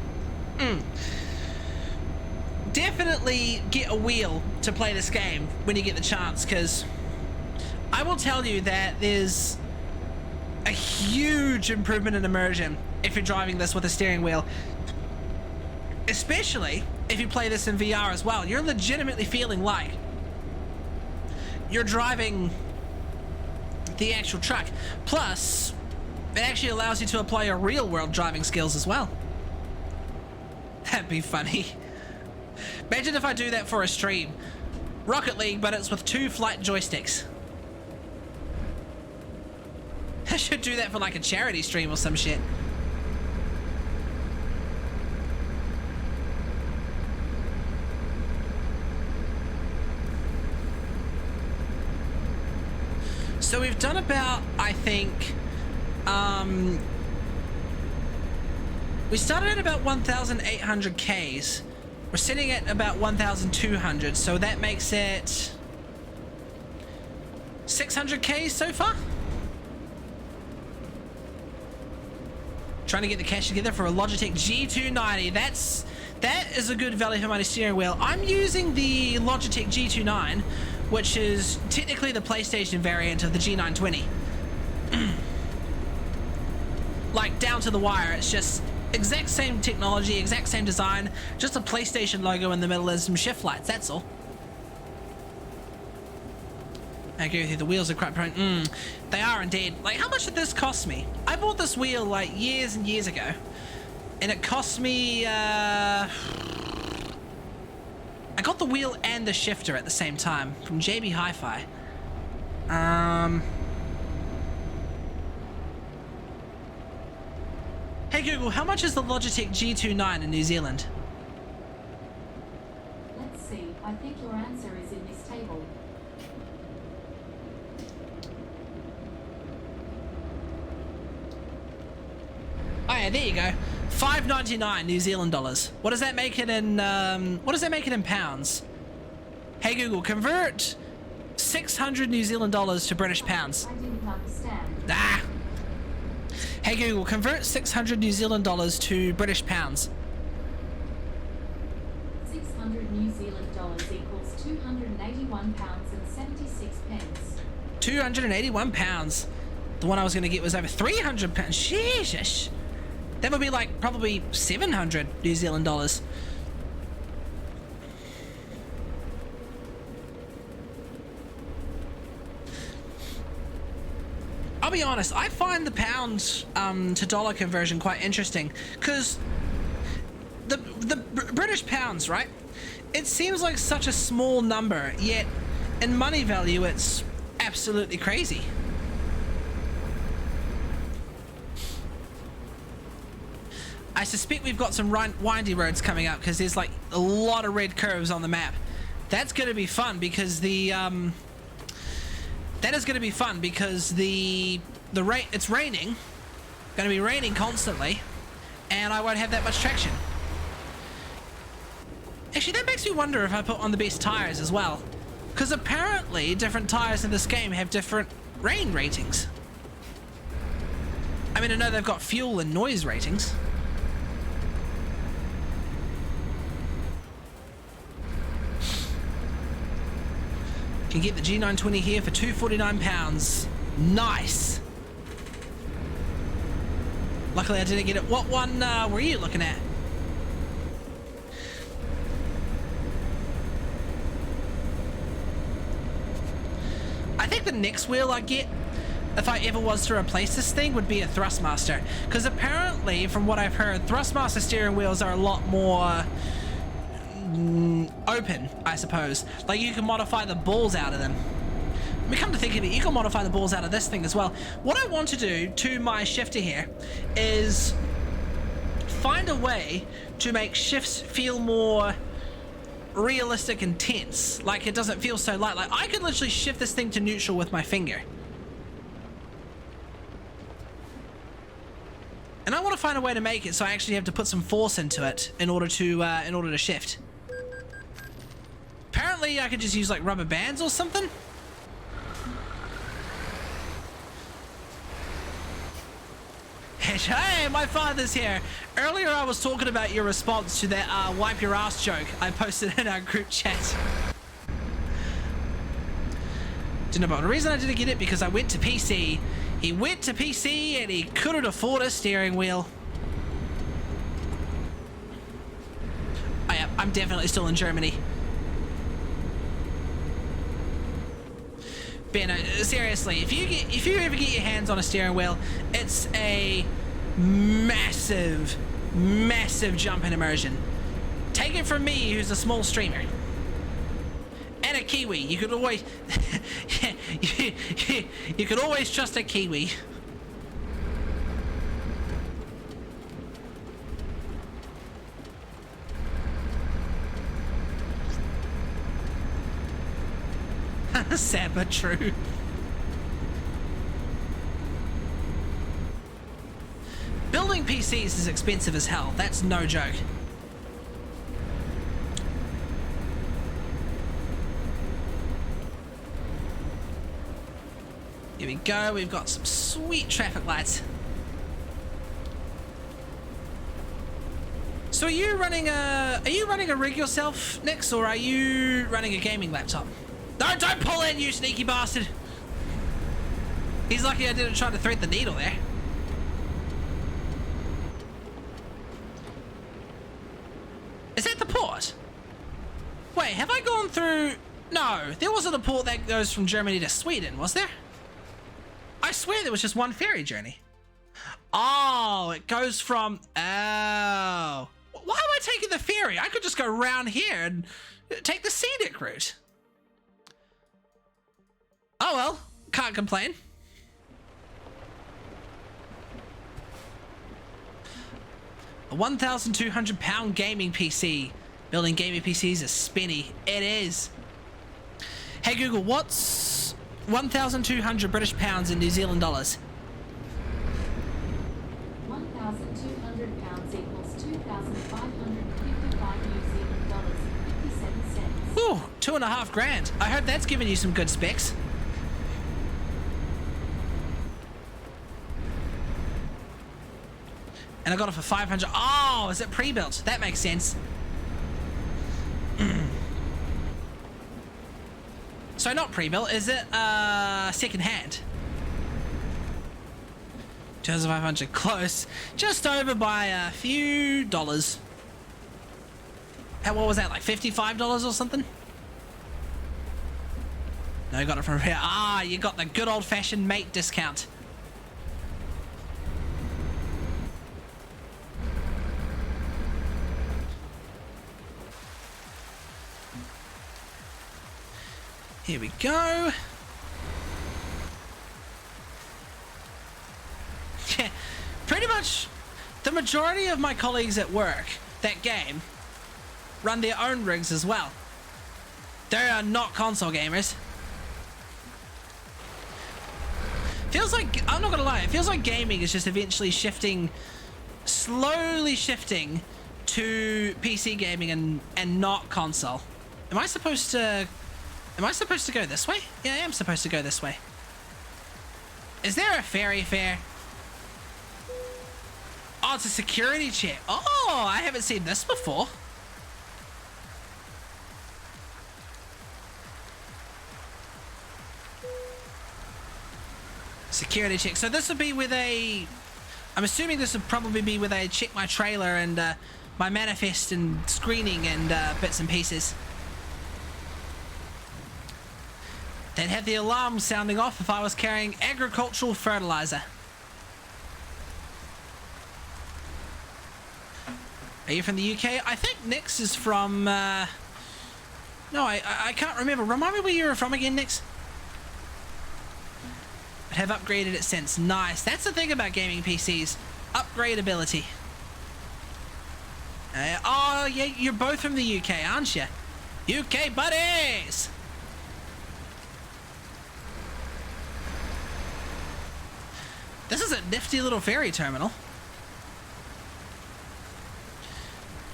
[SPEAKER 1] Definitely get a wheel to play this game when you get the chance, because I will tell you that there's a huge improvement in immersion if you're driving this with a steering wheel. Especially if you play this in VR as well. You're legitimately feeling like you're driving the actual truck. Plus, it actually allows you to apply your real-world driving skills as well. That'd be funny. Imagine if I do that for a stream. Rocket League, but it's with 2 flight joysticks. I should do that for like a charity stream or some shit. So we've done about, I think, we started at about 1,800 Ks. We're sitting at about 1,200, so that makes it 600 Ks so far. Trying to get the cash together for a Logitech G290. That is a good value for money steering wheel. I'm using the Logitech G29, which is technically the PlayStation variant of the G920. Like, down to the wire. It's just exact same technology, exact same design, just a PlayStation logo in the middle and some shift lights, that's all. I agree with you, the wheels are quite prone. They are indeed. Like, how much did this cost me? I bought this wheel like years and years ago, and it cost me, I got the wheel and the shifter at the same time from JB Hi-Fi. Hey Google, how much is the Logitech G29 in New Zealand?
[SPEAKER 2] Let's see. I think your answer is in this table.
[SPEAKER 1] Oh yeah, there you go. $5.99 New Zealand dollars. What does that make it in? What does that make it in pounds? Hey Google, convert 600 New Zealand dollars to British pounds.
[SPEAKER 2] I didn't understand.
[SPEAKER 1] Ah. Hey Google, convert 600 New Zealand dollars to British pounds.
[SPEAKER 2] 600 New Zealand dollars equals 281 pounds and 76 pence.
[SPEAKER 1] 281 pounds. The one I was going to get was over 300 pounds. Sheesh. That would be like probably 700 New Zealand dollars. I'll be honest, I find the pound to dollar conversion quite interesting, because the British pounds, right? It seems like such a small number, yet in money value it's absolutely crazy. I suspect we've got some windy roads coming up because there's like a lot of red curves on the map. That's going to be fun because the it's raining, going to be raining constantly, and I won't have that much traction. Actually, that makes me wonder if I put on the best tires as well, because apparently different tires in this game have different rain ratings. I mean, I know they've got fuel and noise ratings. Can get the G920 here for £249. Nice. Luckily I didn't get it. What one were you looking at? I think the next wheel I get, if I ever was to replace this thing, would be a Thrustmaster. Because apparently, from what I've heard, Thrustmaster steering wheels are a lot more open, I suppose. Like, you can modify the balls out of them. I mean, come to think of it, you can modify the balls out of this thing as well. What I want to do to my shifter here is find a way to make shifts feel more realistic and tense. Like, it doesn't feel so light. Like, I could literally shift this thing to neutral with my finger. And I want to find a way to make it so I actually have to put some force into it in order to shift. Apparently I could just use like rubber bands or something. Hey, my father's here. Earlier I was talking about your response to that wipe your ass joke I posted in our group chat. Didn't know about the reason I didn't get it, because I went to PC. He went to PC and he couldn't afford a steering wheel. I'm definitely still in Germany. Ben, seriously, if you ever get your hands on a steering wheel, it's a massive jump in immersion. Take it from me, who's a small streamer and a Kiwi. You could always you could always trust a Kiwi. Sad but true. Building PCs is expensive as hell. That's no joke. Here we go. We've got some sweet traffic lights. So are you running a rig yourself, Nix, or are you running a gaming laptop? No, don't pull in, you sneaky bastard! He's lucky I didn't try to thread the needle there. Is that the port? Wait, have I gone through... No, there wasn't a port that goes from Germany to Sweden, was there? I swear there was just one ferry journey. Oh, it goes from... Oh. Why am I taking the ferry? I could just go around here and take the scenic route. Oh well, can't complain. A 1,200 pound gaming PC. Building gaming PCs is spinny. It is. Hey Google, what's 1,200 British pounds in New Zealand dollars?
[SPEAKER 2] 1,200 pounds equals 2,555 New Zealand dollars and 57 cents.
[SPEAKER 1] Ooh, $2.5 grand. I hope that's giving you some good specs. And I got it for 500. Oh, is it pre-built? That makes sense. So not pre-built, is it second-hand? 2,500, close. Just over by a few dollars. What was that, like $55 or something? No, you got it from here. Ah, you got the good old-fashioned mate discount. Here we go. Yeah, pretty much the majority of my colleagues at work that game run their own rigs as well. They are not console gamers. Feels like, I'm not gonna lie, it feels like gaming is just eventually shifting, slowly shifting to PC gaming and not console. Am I supposed to go this way? Yeah, I am supposed to go this way. Is there a ferry fare? Oh, it's a security check. Oh, I haven't seen this before. Security check. So this would be with a... I'm assuming this would probably be where they check my trailer and my manifest and screening and bits and pieces. They'd have the alarm sounding off if I was carrying agricultural fertilizer. Are you from the UK? I think Nix is from... No, I can't remember. Remind me where you were from again, Nix? Have upgraded it since. Nice. That's the thing about gaming PCs. Upgradability. Oh, yeah, you're both from the UK, aren't you? UK buddies! This is a nifty little ferry terminal.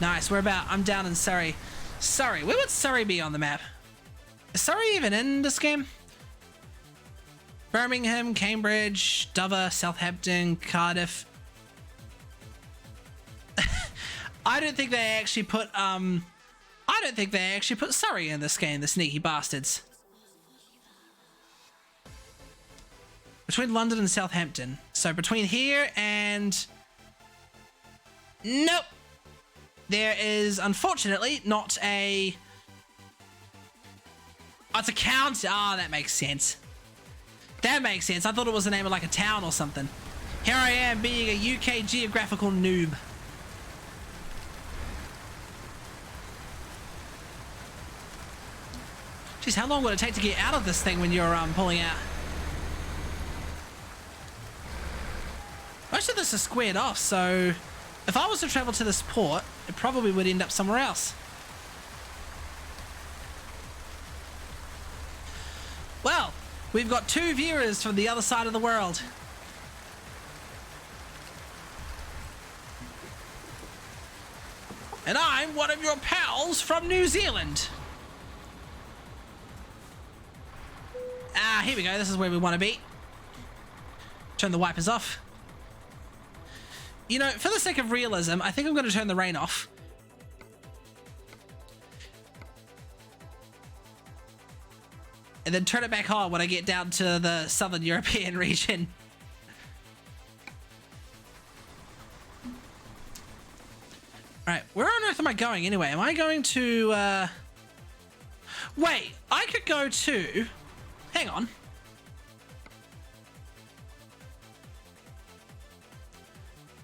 [SPEAKER 1] Nice, we're about... I'm down in Surrey. Surrey. Where would Surrey be on the map? Is Surrey even in this game? Birmingham, Cambridge, Dover, Southampton, Cardiff. I don't think they actually put Surrey in this game, the sneaky bastards. Between London and Southampton. So between here and... Nope. There is, unfortunately, not a... Oh, it's a county. Ah, that makes sense. That makes sense. I thought it was the name of like a town or something. Here I am being a UK geographical noob. Jeez, how long would it take to get out of this thing when you're pulling out? Most of this is squared off, so if I was to travel to this port, it probably would end up somewhere else. Well, we've got 2 viewers from the other side of the world. And I'm one of your pals from New Zealand. Ah, here we go. This is where we want to be. Turn the wipers off. You know, for the sake of realism, I think I'm going to turn the rain off. And then turn it back on when I get down to the Southern European region. Alright, where on earth am I going anyway? Am I going to, Wait, I could go to... Hang on.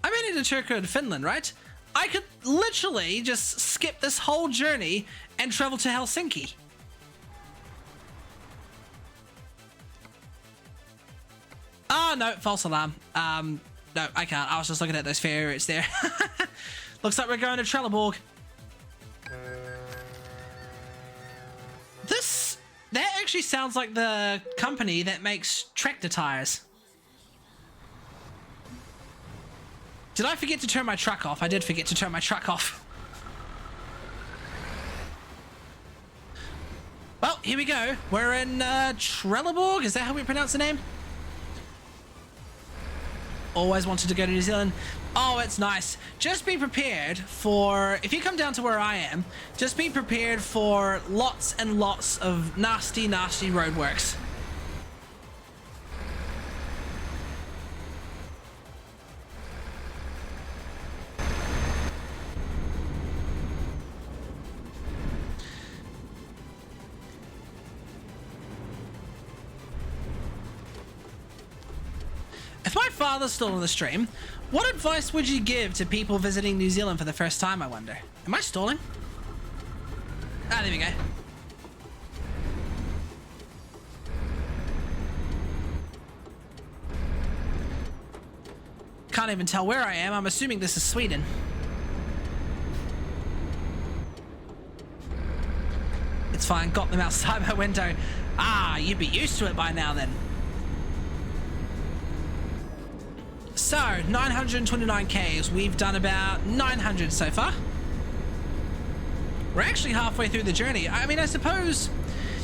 [SPEAKER 1] I'm heading to Turku and Finland, right? I could literally just skip this whole journey and travel to Helsinki. Oh, no, false alarm. No, I can't. I was just looking at those ferry routes there. Looks like we're going to Trelleborg. That actually sounds like the company that makes tractor tires. Did I forget to turn my truck off? I did forget to turn my truck off. Well, here we go. We're in Trelleborg. Is that how we pronounce the name? Always wanted to go to New Zealand. Oh, it's nice. Just be prepared for, if you come down to where I am, just be prepared for lots and lots of nasty, nasty roadworks. If my father's still on the stream, what advice would you give to people visiting New Zealand for the first time, I wonder? Am I stalling? Ah, there we go. Can't can't even tell where I am. I'm assuming this is Sweden. It's fine, got them outside my window. Ah, you'd be used to it by now then. So, 929 Ks. We've done about 900 so far. We're actually halfway through the journey. I mean, I suppose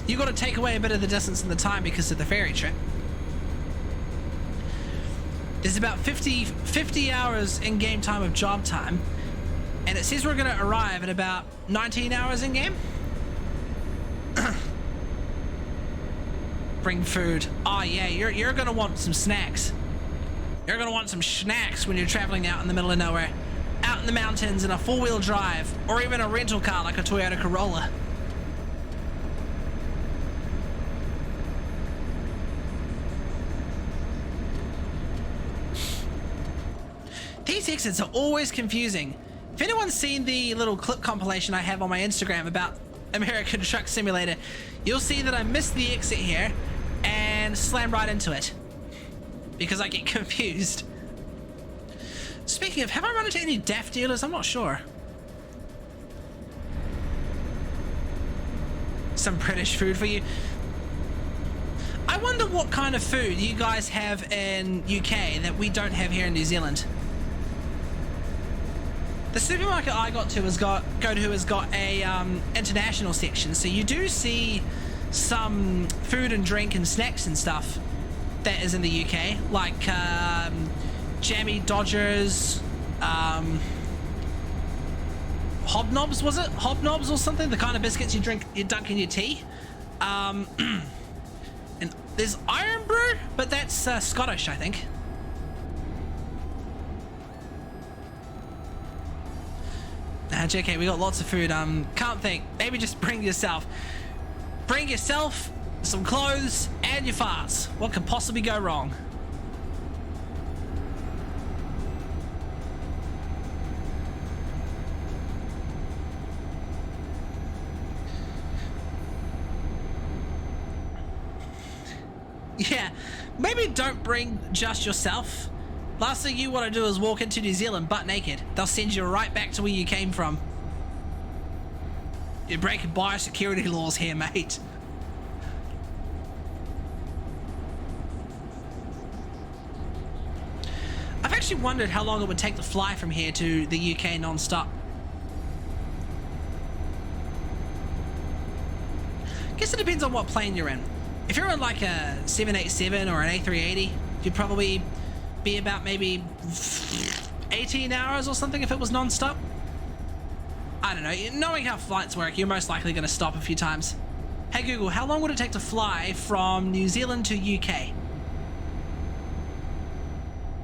[SPEAKER 1] you got to take away a bit of the distance and the time because of the ferry trip. There's about 50 hours in-game time of job time, and it says we're going to arrive at about 19 hours in-game. Bring food. Oh yeah, you're going to want some snacks. You're going to want some snacks when you're traveling out in the middle of nowhere. Out in the mountains in a four-wheel drive, or even a rental car like a Toyota Corolla. These exits are always confusing. If anyone's seen the little clip compilation I have on my Instagram about American Truck Simulator, you'll see that I missed the exit here and slammed right into it because I get confused. Speaking of, have I run into any DAF dealers? I'm not sure. Some British food for you. I wonder what kind of food you guys have in UK that we don't have here in New Zealand. The supermarket I go to has got a international section, so you do see some food and drink and snacks and stuff that is in the UK, like Jammy Dodgers, Hobnobs, was it? Hobnobs or something? The kind of biscuits you dunk in your tea. And there's Iron Brew, but that's Scottish, I think. JK, we got lots of food. Can't think. Maybe just bring yourself. Bring yourself, some clothes, and your farts. What could possibly go wrong? Yeah, maybe don't bring just yourself. Last thing you want to do is walk into New Zealand butt naked. They'll send you right back to where you came from. You're breaking biosecurity laws here, mate. I've actually wondered how long it would take to fly from here to the UK non-stop. Guess it depends on what plane you're in. If you're on like a 787 or an A380, you'd probably be about maybe 18 hours or something if it was non-stop. I don't know. Knowing how flights work, you're most likely going to stop a few times. Hey Google, how long would it take to fly from New Zealand to UK?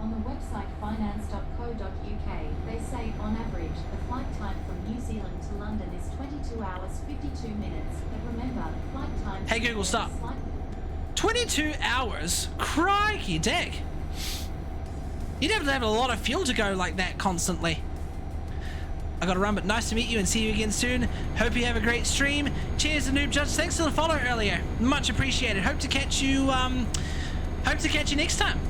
[SPEAKER 2] On the website finance.co.uk, they say on average the flight time from New Zealand to London is 22 hours 52 minutes. But remember, flight time...
[SPEAKER 1] Hey Google, stop. 22 hours? Crikey dick. You'd have to have a lot of fuel to go like that constantly. I gotta run, but nice to meet you and see you again soon. Hope you have a great stream. Cheers to Noob Judge. Thanks for the follow earlier. Much appreciated. Hope to catch you next time.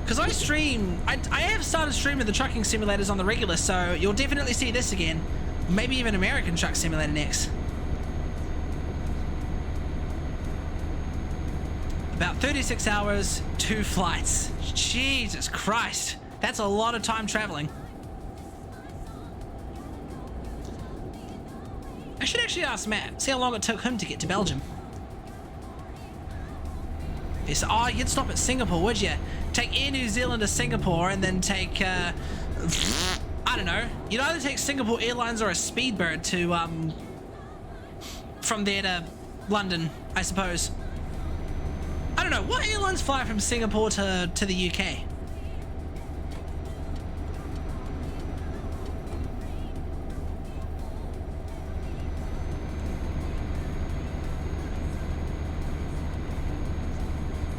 [SPEAKER 1] Because I have started streaming the trucking simulators on the regular, so you'll definitely see this again. Maybe even American Truck Simulator next. About 36 hours, 2 flights. Jesus Christ. That's a lot of time traveling. I should actually ask Matt, see how long it took him to get to Belgium. Yes, oh, you'd stop at Singapore, would you? Take Air New Zealand to Singapore and then take, I don't know. You'd either take Singapore Airlines or a Speedbird to, from there to London, I suppose. I don't know, what airlines fly from Singapore to the UK?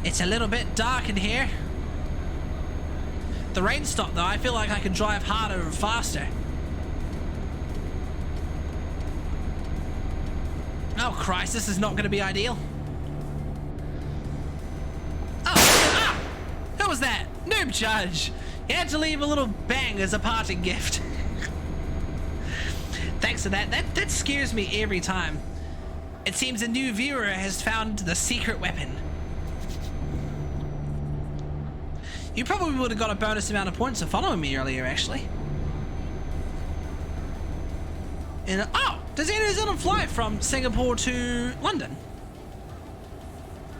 [SPEAKER 1] It's a little bit dark in here. The rain stopped though. I feel like I can drive harder and faster. Oh Christ, this is not going to be ideal. Oh, ah! Who was that? Superb, Judge. You had to leave a little bang as a parting gift. Thanks for that. That scares me every time. It seems a new viewer has found the secret weapon. You probably would have got a bonus amount of points for following me earlier, actually. And oh, does Air New Zealand fly from Singapore to London?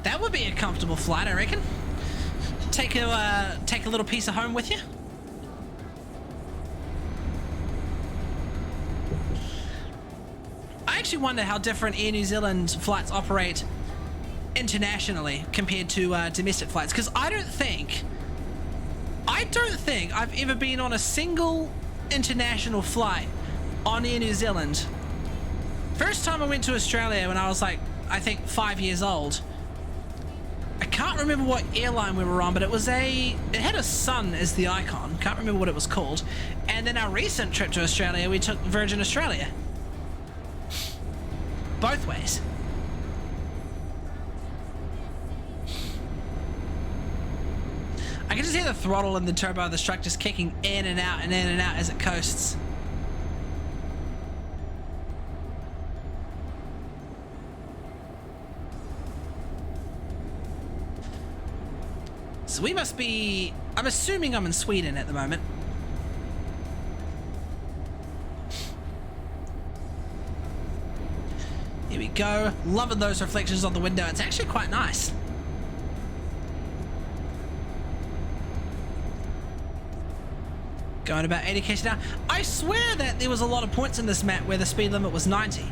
[SPEAKER 1] That would be a comfortable flight, I reckon. Take a little piece of home with you. I actually wonder how different Air New Zealand flights operate internationally compared to domestic flights, because I don't think I've ever been on a single international flight on Air New Zealand. First time I went to Australia when I was like, I think 5 years old. I can't remember what airline we were on, but it had a sun as the icon. Can't remember what it was called. And then our recent trip to Australia, we took Virgin Australia. Both ways. I can just hear the throttle and the turbo of the truck just kicking in and out and in and out as it coasts. So we must be... I'm assuming I'm in Sweden at the moment. Here we go. Loving those reflections on the window. It's actually quite nice. Going about 80 km/h. I swear that there was a lot of points in this map where the speed limit was 90.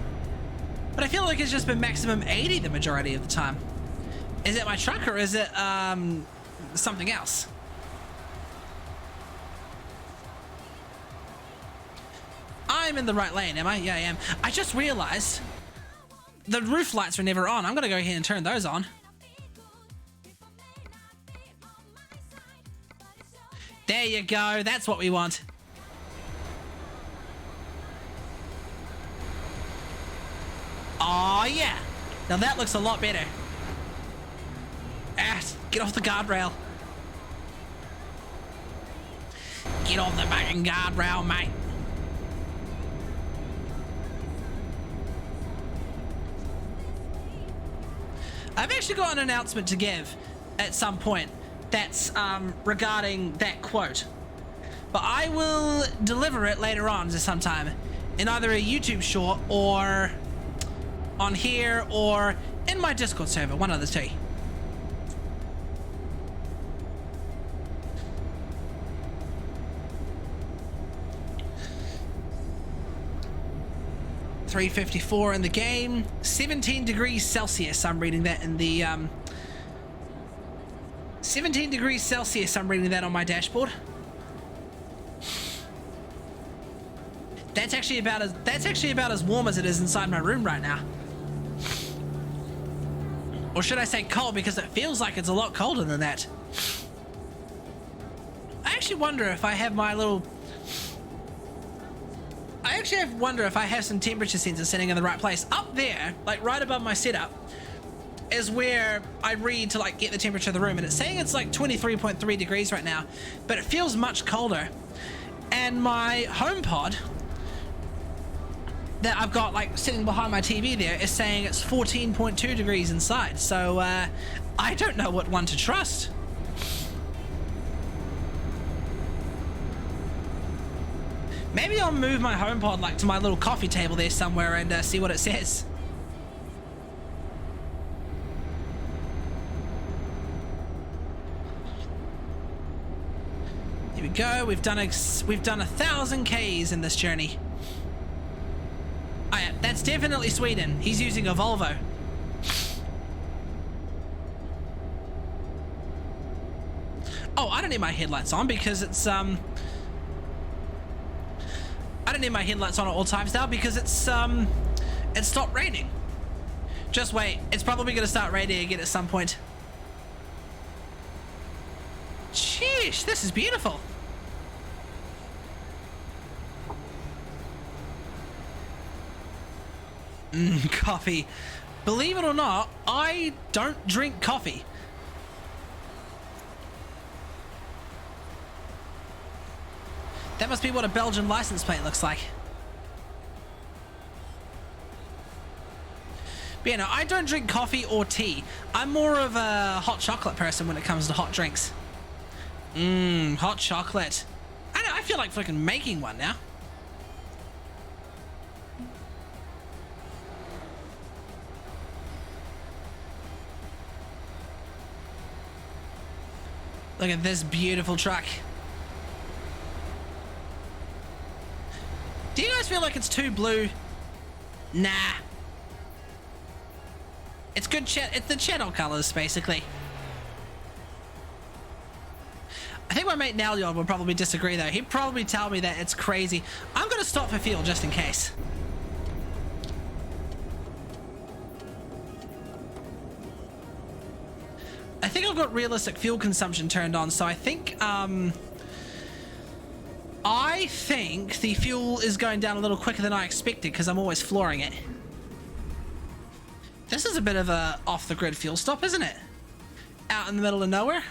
[SPEAKER 1] But I feel like it's just been maximum 80 the majority of the time. Is it my truck or is it something else? I'm in the right lane, am I? Yeah, I am. I just realized the roof lights were never on. I'm gonna go ahead and turn those on. There you go. That's what we want. Oh yeah. Now that looks a lot better. Ah, get off the guardrail. Get off the fucking guardrail, mate. I've actually got an announcement to give at some point that's regarding that quote, but I will deliver it later on sometime in either a YouTube short or on here or in my Discord server, one of the two. .354 in the game, 17 degrees Celsius. I'm reading that in the 17 degrees Celsius. I'm reading that on my dashboard. That's actually about as warm as it is inside my room right now. Or should I say cold, because it feels like it's a lot colder than that. I actually wonder if I have my little... wonder if I have some temperature sensors sitting in the right place. Up there, like right above my setup, is where I read to like get the temperature of the room, and it's saying it's like 23.3 degrees right now, but it feels much colder. And my HomePod that I've got like sitting behind my TV there is saying it's 14.2 degrees inside. So I don't know what one to trust. Maybe I'll move my HomePod like to my little coffee table there somewhere and see what it says. Here we go. We've done 1,000 Ks in this journey. Oh yeah, that's definitely Sweden. He's using a Volvo. Oh, I don't need my headlights on because it's I don't need my headlights on at all times now because it stopped raining. Just wait, it's probably gonna start raining again at some point. Sheesh, this is beautiful. Coffee. Believe it or not, I don't drink coffee. That must be what a Belgian license plate looks like. But yeah, no, I don't drink coffee or tea. I'm more of a hot chocolate person when it comes to hot drinks. Hot chocolate. I feel like fucking making one now. Look at this beautiful truck. Do you guys feel like it's too blue? Nah. It's good it's the channel colors, basically. I think my mate Nalyon would probably disagree, though. He'd probably tell me that it's crazy. I'm going to stop for fuel just in case. I think I've got realistic fuel consumption turned on, so I think the fuel is going down a little quicker than I expected because I'm always flooring it. This is a bit of a off-the-grid fuel stop, isn't it? Out in the middle of nowhere.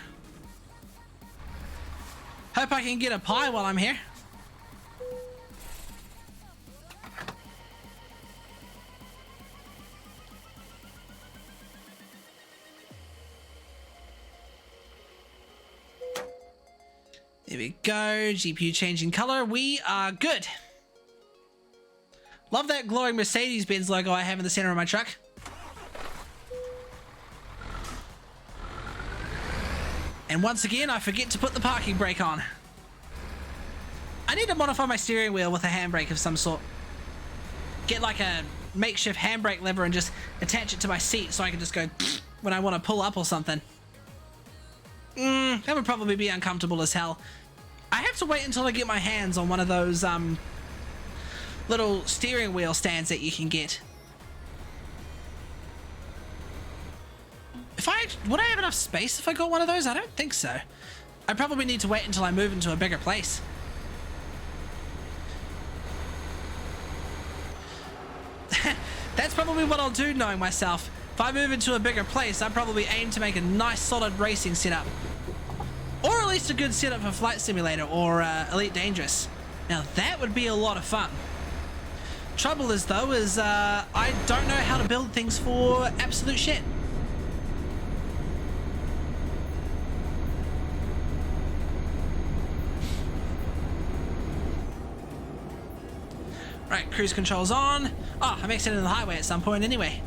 [SPEAKER 1] Hope I can get a pie while I'm here. There we go. GPU changing color. We are good. Love that glowing Mercedes-Benz logo I have in the center of my truck. And once again, I forget to put the parking brake on. I need to modify my steering wheel with a handbrake of some sort. Get like a makeshift handbrake lever and just attach it to my seat so I can just go when I want to pull up or something. That would probably be uncomfortable as hell. I have to wait until I get my hands on one of those little steering wheel stands that you can get. Would I have enough space if I got one of those? I don't think so. I probably need to wait until I move into a bigger place. That's probably what I'll do, knowing myself. If I move into a bigger place, I probably aim to make a nice solid racing setup. Or at least a good setup for Flight Simulator or Elite Dangerous. Now that would be a lot of fun. Trouble is though, I don't know how to build things for absolute shit. Right, cruise control's on. Oh, I'm exiting the highway at some point anyway.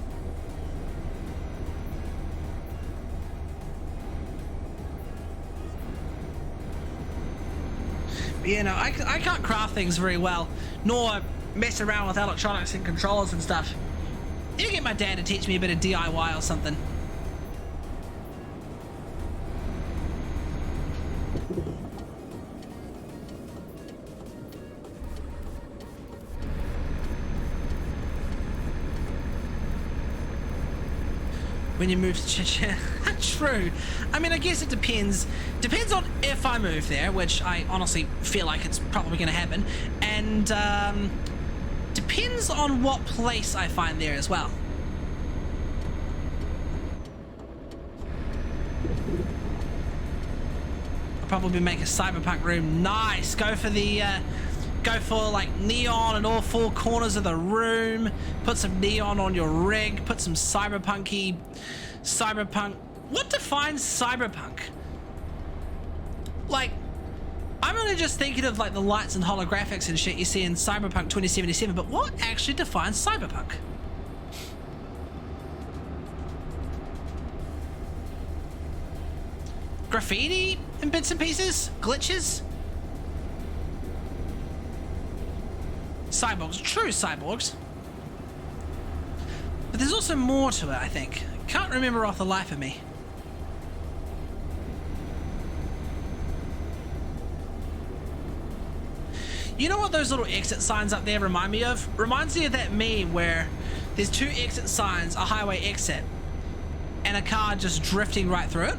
[SPEAKER 1] But you know, I can't craft things very well, nor mess around with electronics and controllers and stuff. You get my dad to teach me a bit of DIY or something. When you move to Chichen. True. I mean, I guess it depends. Depends on if I move there, which I honestly feel like it's probably going to happen. And depends on what place I find there as well. I'll probably make a cyberpunk room. Nice. Go for the... Go for like neon in all four corners of the room. Put some neon on your rig. Put some cyberpunk. What defines cyberpunk? Like, I'm only just thinking of like the lights and holographics and shit you see in Cyberpunk 2077, but what actually defines cyberpunk? Graffiti in bits and pieces? Glitches? Cyborgs, true cyborgs. But there's also more to it, I think. Can't remember off the life of me. You know what those little exit signs up there remind me of? Reminds me of that meme where there's two exit signs, a highway exit, and a car just drifting right through it.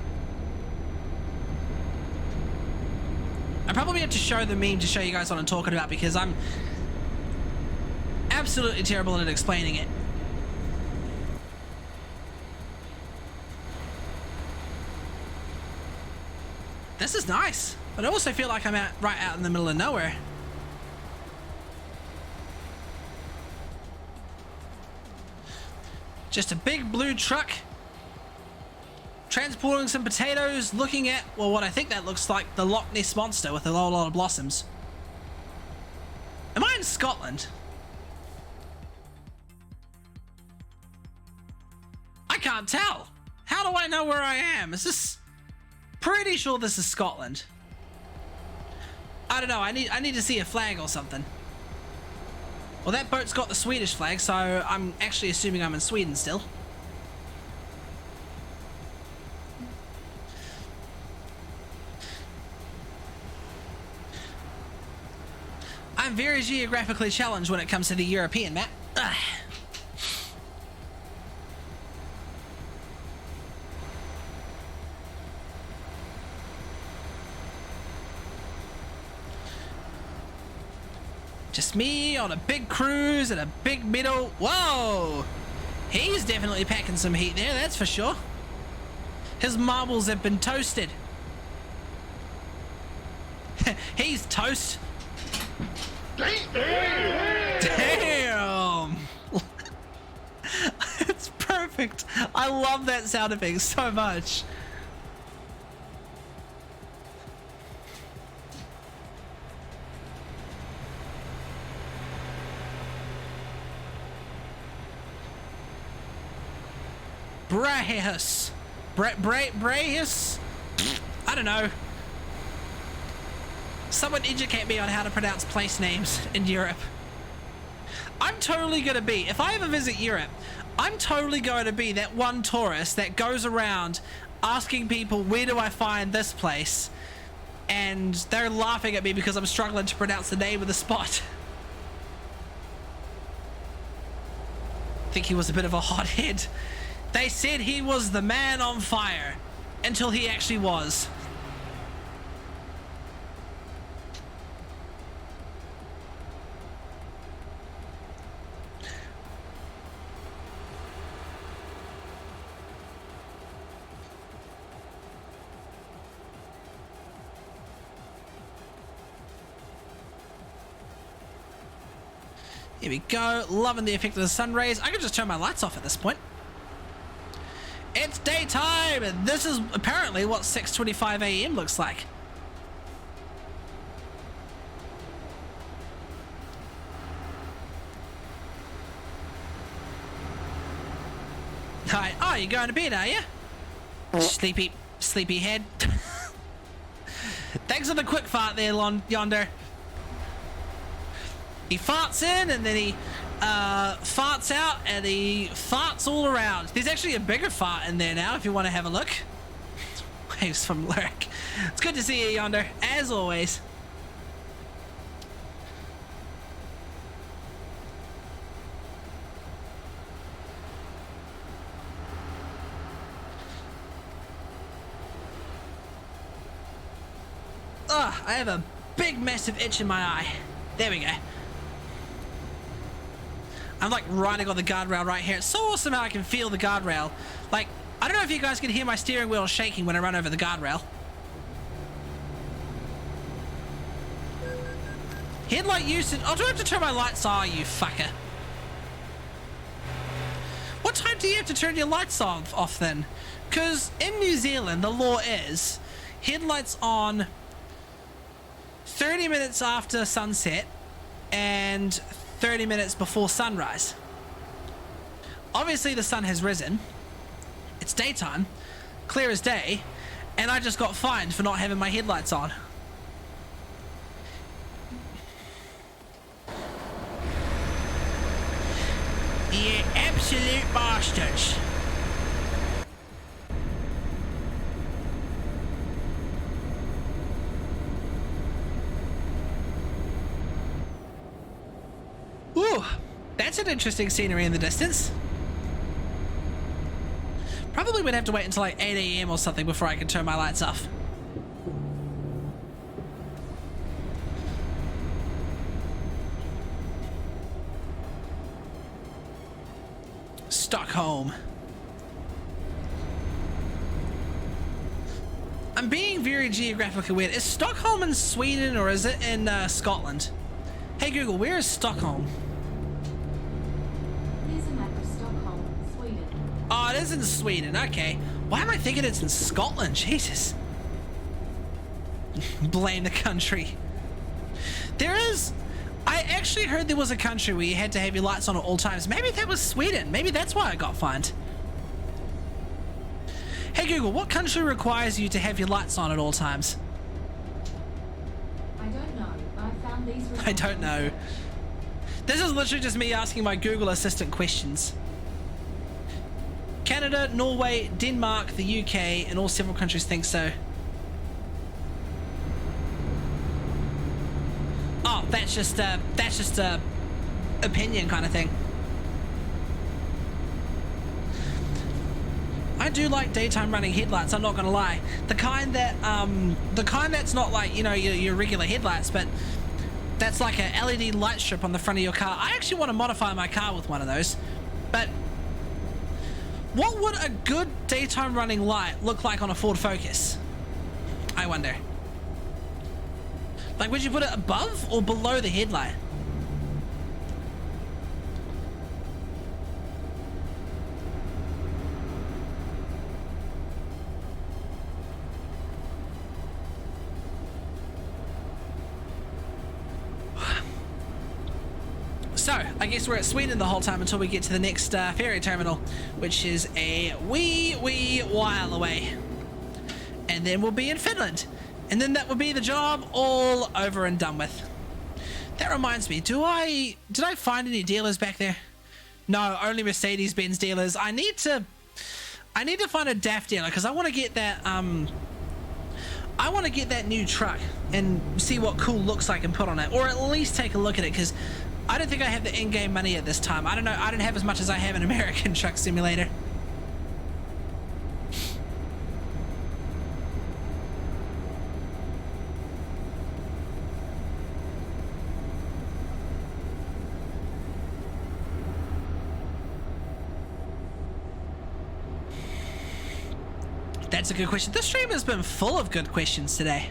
[SPEAKER 1] I probably have to show the meme to show you guys what I'm talking about because I'm absolutely terrible at explaining it. This is nice, but I also feel like I'm right out in the middle of nowhere. Just a big blue truck transporting some potatoes, looking at, well, what I think that looks like the Loch Ness Monster with a whole lot of blossoms. Am I in Scotland? I can't tell. How do I know where I am? Is this... Pretty sure this is Scotland. I don't know. I need to see a flag or something. Well, that boat's got the Swedish flag, so I'm actually assuming I'm in Sweden still. I'm very geographically challenged when it comes to the European map. Ugh. Just me on a big cruise and a big middle. Whoa! He's definitely packing some heat there, that's for sure. His marbles have been toasted. He's toast. Damn! It's perfect. I love that sound effect so much. Brahus. Brahus? I don't know. Someone educate me on how to pronounce place names in Europe. I'm totally going to be, if I ever visit Europe, I'm totally going to be that one tourist that goes around asking people, where do I find this place? And they're laughing at me because I'm struggling to pronounce the name of the spot. I think he was a bit of a hothead. They said he was the man on fire until he actually was. Here we go, loving the effect of the sun rays. I can just turn my lights off at this point. It's daytime, and this is apparently what 6:25 a.m. looks like. Hi. Oh, you're going to bed, are you? Sleepy head. Thanks for the quick fart there, Yonder. He farts in, and then he farts out, and he farts all around. There's actually a bigger fart in there now if you want to have a look. Waves from Lyric. It's good to see you, Yonder, as always. Ugh, I have a big massive itch in my eye. There we go. I'm like riding on the guardrail right here. It's so awesome how I can feel the guardrail. Like, I don't know if you guys can hear my steering wheel shaking when I run over the guardrail. Headlight usage. Oh, do I have to turn my lights on? Oh, you fucker. What time do you have to turn your lights off then? Because in New Zealand, the law is headlights on 30 minutes after sunset and 30 minutes before sunrise. Obviously the sun has risen, it's daytime, clear as day, and I just got fined for not having my headlights on. You absolute bastards. Ooh, that's an interesting scenery in the distance. Probably would have to wait until like 8 a.m. or something before I can turn my lights off. Stockholm. I'm being very geographically weird. Is Stockholm in Sweden or is it in Scotland? Hey Google, where is Stockholm?
[SPEAKER 2] Here's a map of Stockholm, Sweden.
[SPEAKER 1] it is in Sweden. Okay. Why am I thinking it's in Scotland? Jesus. Blame the country. There is... I actually heard there was a country where you had to have your lights on at all times. Maybe that was Sweden. Maybe that's why I got fined. Hey Google, what country requires you to have your lights on at all times?
[SPEAKER 2] I don't know. I found these results.
[SPEAKER 1] I don't know. This is literally just me asking my Google Assistant questions. Canada, Norway, Denmark, the UK, and all several countries think so. Oh, that's just a opinion kind of thing. I do like daytime running headlights, I'm not gonna lie. The kind that's not like, you know, your regular headlights, but that's like a LED light strip on the front of your car. I actually want to modify my car with one of those. But what would a good daytime running light look like on a Ford Focus? I wonder. Like, would you put it above or below the headlight? So, I guess we're at Sweden the whole time until we get to the next ferry terminal, which is a wee while away. And then we'll be in Finland. And then that will be the job all over and done with. That reminds me, did I find any dealers back there? No, only Mercedes-Benz dealers. I need to find a DAF dealer because I want to get that new truck and see what cool looks like and put on it, or at least take a look at it, because I don't think I have the in-game money at this time. I don't know, I don't have as much as I have in American Truck Simulator. That's a good question. This stream has been full of good questions today.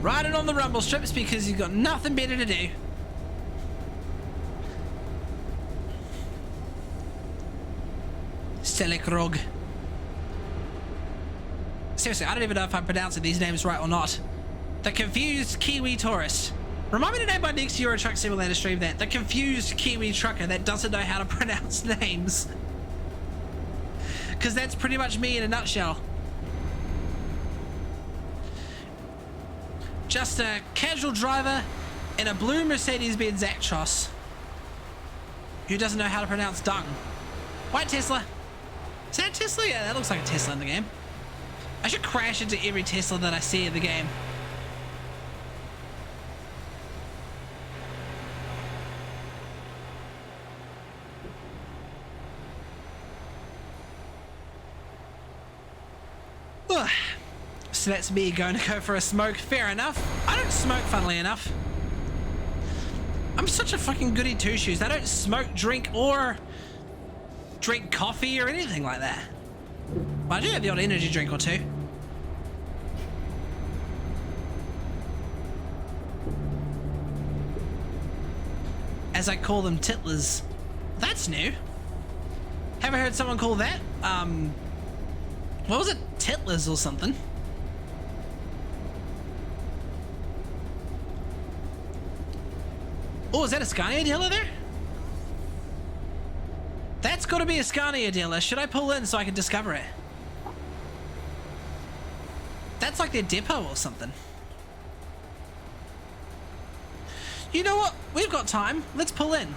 [SPEAKER 1] Riding on the rumble strips because you've got nothing better to do. Selikrog. Seriously, I don't even know if I'm pronouncing these names right or not. The Confused Kiwi Tourist. Remind me to name my next Euro Truck Simulator stream that. The Confused Kiwi Trucker that doesn't know how to pronounce names. Because that's pretty much me in a nutshell. Just a casual driver in a blue Mercedes-Benz Actros who doesn't know how to pronounce dung. White Tesla. Is that a Tesla? Yeah, that looks like a Tesla in the game. I should crash into every Tesla that I see in the game. Ugh. So that's me going to go for a smoke. Fair enough. I don't smoke, funnily enough. I'm such a fucking goody two-shoes. I don't smoke, drink, or drink coffee or anything like that. But I do have the odd energy drink or two. As I call them, titlers. That's new. Haven't heard someone call that. What was it? Titlers or something. Oh, is that a Scania dealer there? That's got to be a Scania dealer. Should I pull in so I can discover it? That's like their depot or something. You know what? We've got time. Let's pull in.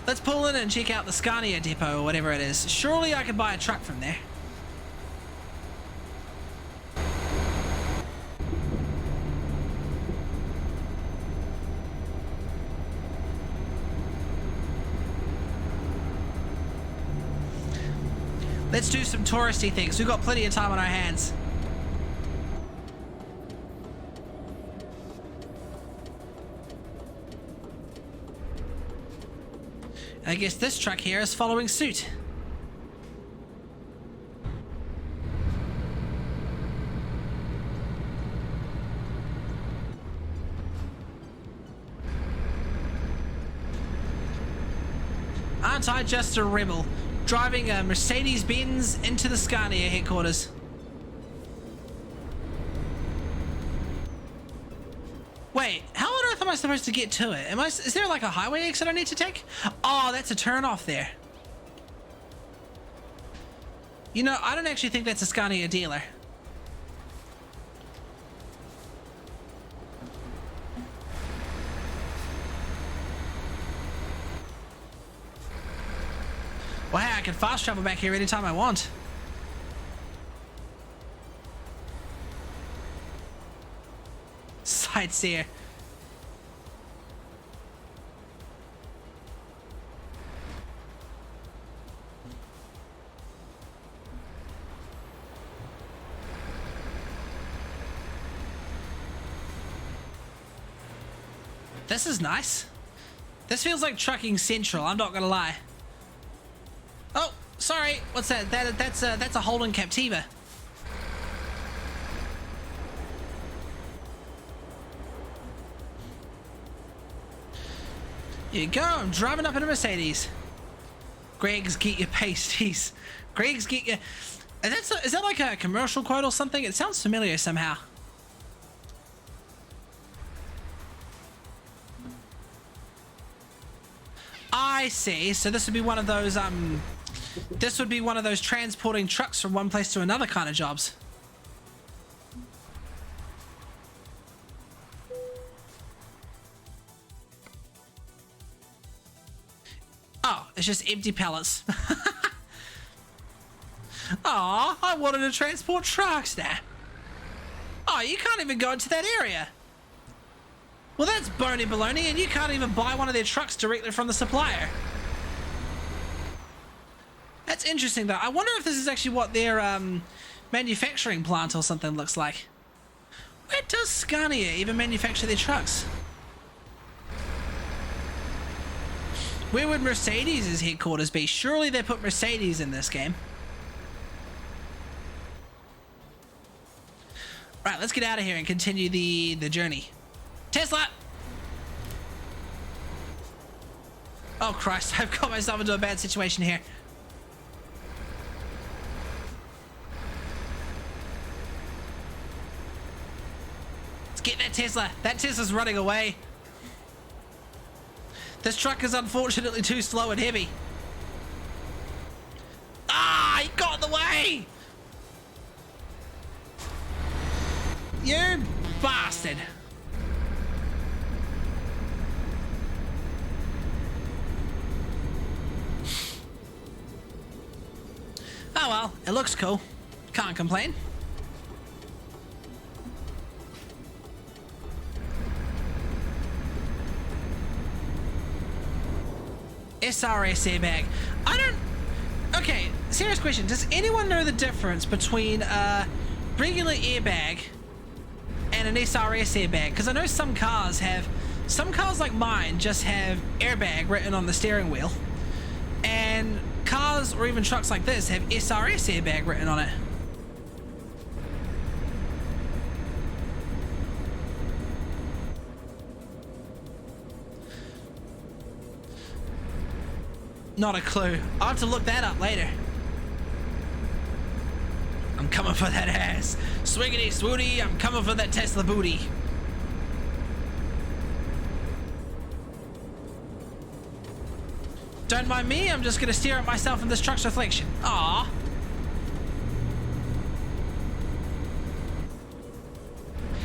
[SPEAKER 1] Let's pull in and check out the Scania depot or whatever it is. Surely I could buy a truck from there. Let's do some touristy things. We've got plenty of time on our hands. I guess this truck here is following suit. Aren't I just a rebel, driving a Mercedes-Benz into the Scania headquarters? Wait, how on earth am I supposed to get to it? Is there like a highway exit I need to take? Oh, that's a turn off there. You know, I don't actually think that's a Scania dealer. Well, hey, I can fast travel back here anytime I want. Sightseer. This is nice. This feels like trucking central, I'm not gonna lie. Oh, sorry. What's that? That's a Holden Captiva. Here you go. I'm driving up in a Mercedes. Greg's get your pasties. Greg's get your. Is that like a commercial quote or something? It sounds familiar somehow. I see. So this would be one of those this would be one of those transporting trucks from one place to another kind of jobs. Oh, it's just empty pallets. Aw, I wanted to transport trucks now. Oh, you can't even go into that area. Well, that's bony baloney, and you can't even buy one of their trucks directly from the supplier. That's interesting, though. I wonder if this is actually what their manufacturing plant or something looks like. Where does Scania even manufacture their trucks? Where would Mercedes' headquarters be? Surely they put Mercedes in this game. Right, let's get out of here and continue the journey. Tesla! Oh Christ, I've got myself into a bad situation here. Let's get that Tesla. That Tesla's running away. This truck is unfortunately too slow and heavy. Ah, he got in the way! You bastard! Oh well, it looks cool. Can't complain. SRS airbag. I don't... Okay, serious question. Does anyone know the difference between a regular airbag and an SRS airbag? Because I know some cars like mine just have airbag written on the steering wheel. And cars or even trucks like this have SRS airbag written on it. Not a clue. I'll have to look that up later. I'm coming for that ass. Swiggity swooty, I'm coming for that Tesla booty. Don't mind me, I'm just gonna stare at myself in this truck's reflection. Aww.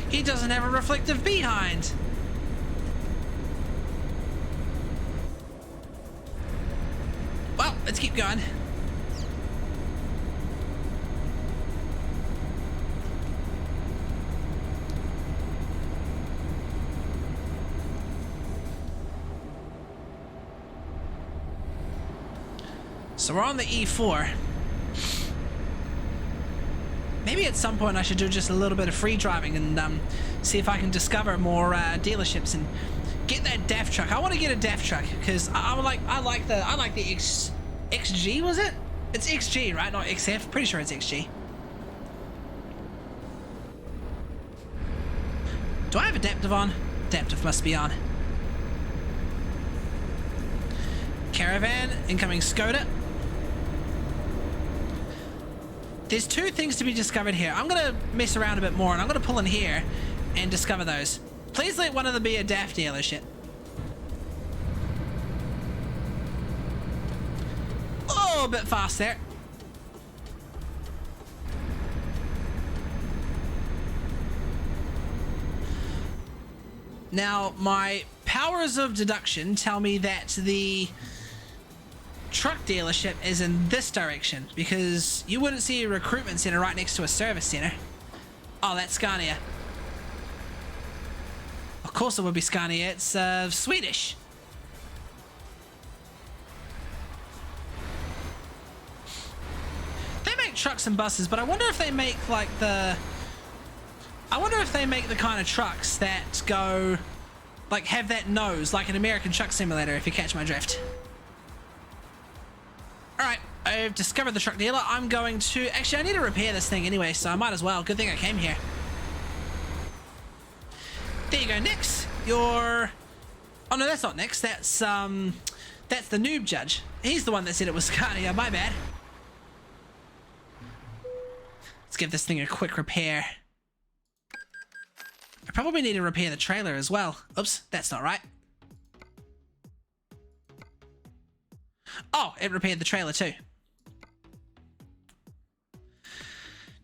[SPEAKER 1] He doesn't have a reflective behind. Well, let's keep going. So we're on the E4. Maybe at some point I should do just a little bit of free driving and see if I can discover more dealerships and Get that DAF truck. I want to get a DAF truck because I like the XG, was it? It's XG, right? Not XF. Pretty sure it's XG. Do I have adaptive on? Adaptive must be on. Caravan, incoming Skoda. There's two things to be discovered here. I'm gonna mess around a bit more and I'm gonna pull in here and discover those. Please let one of them be a DAF dealership. Oh, a bit fast there. Now, my powers of deduction tell me that the truck dealership is in this direction because you wouldn't see a recruitment center right next to a service center. Oh, that's Scania. Of course it would be Scania. It's Swedish. They make trucks and buses, but I wonder if they make like the... I wonder if they make the kind of trucks that go, like, have that nose, like an American Truck Simulator, if you catch my drift. Alright, I've discovered the truck dealer. I'm going to... Actually, I need to repair this thing anyway, so I might as well. Good thing I came here. There you go, Nix. You're... Oh, no, that's not Nix. That's the noob judge. He's the one that said it was Scania. My bad. Let's give this thing a quick repair. I probably need to repair the trailer as well. Oops, that's not right. Oh, it repaired the trailer too.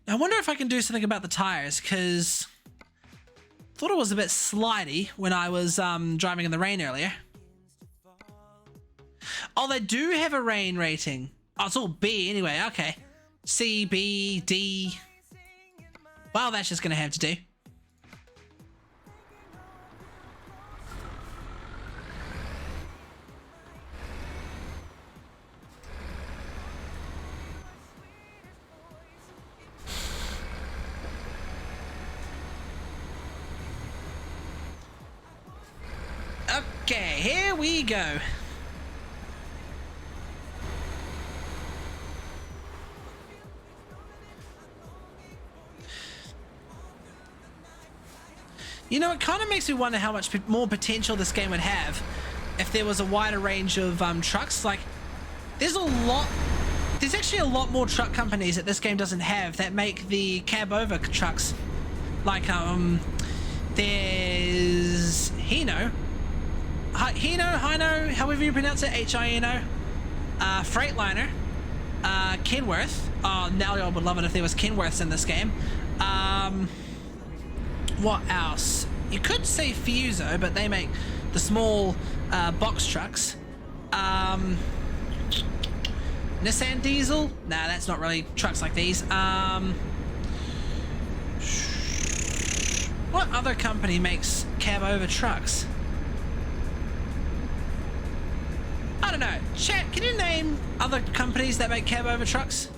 [SPEAKER 1] I wonder if I can do something about the tires, because I thought it was a bit slidey when I was driving in the rain earlier. Oh, they do have a rain rating. Oh, it's all B anyway. Okay. C, B, D. Well, that's just going to have to do. Okay, here we go. You know, it kind of makes me wonder how much more potential this game would have if there was a wider range of trucks. Like, there's actually a lot more truck companies that this game doesn't have that make the cab-over trucks. Like, there's Hino, however you pronounce it, Hino, Freightliner, Kenworth. Oh, now I would love it if there was Kenworths in this game. What else? You could say Fuso, but they make the small box trucks. Nissan Diesel? Nah, that's not really trucks like these. What other company makes cab-over trucks? I don't know. Chat, can you name other companies that make cab-over trucks?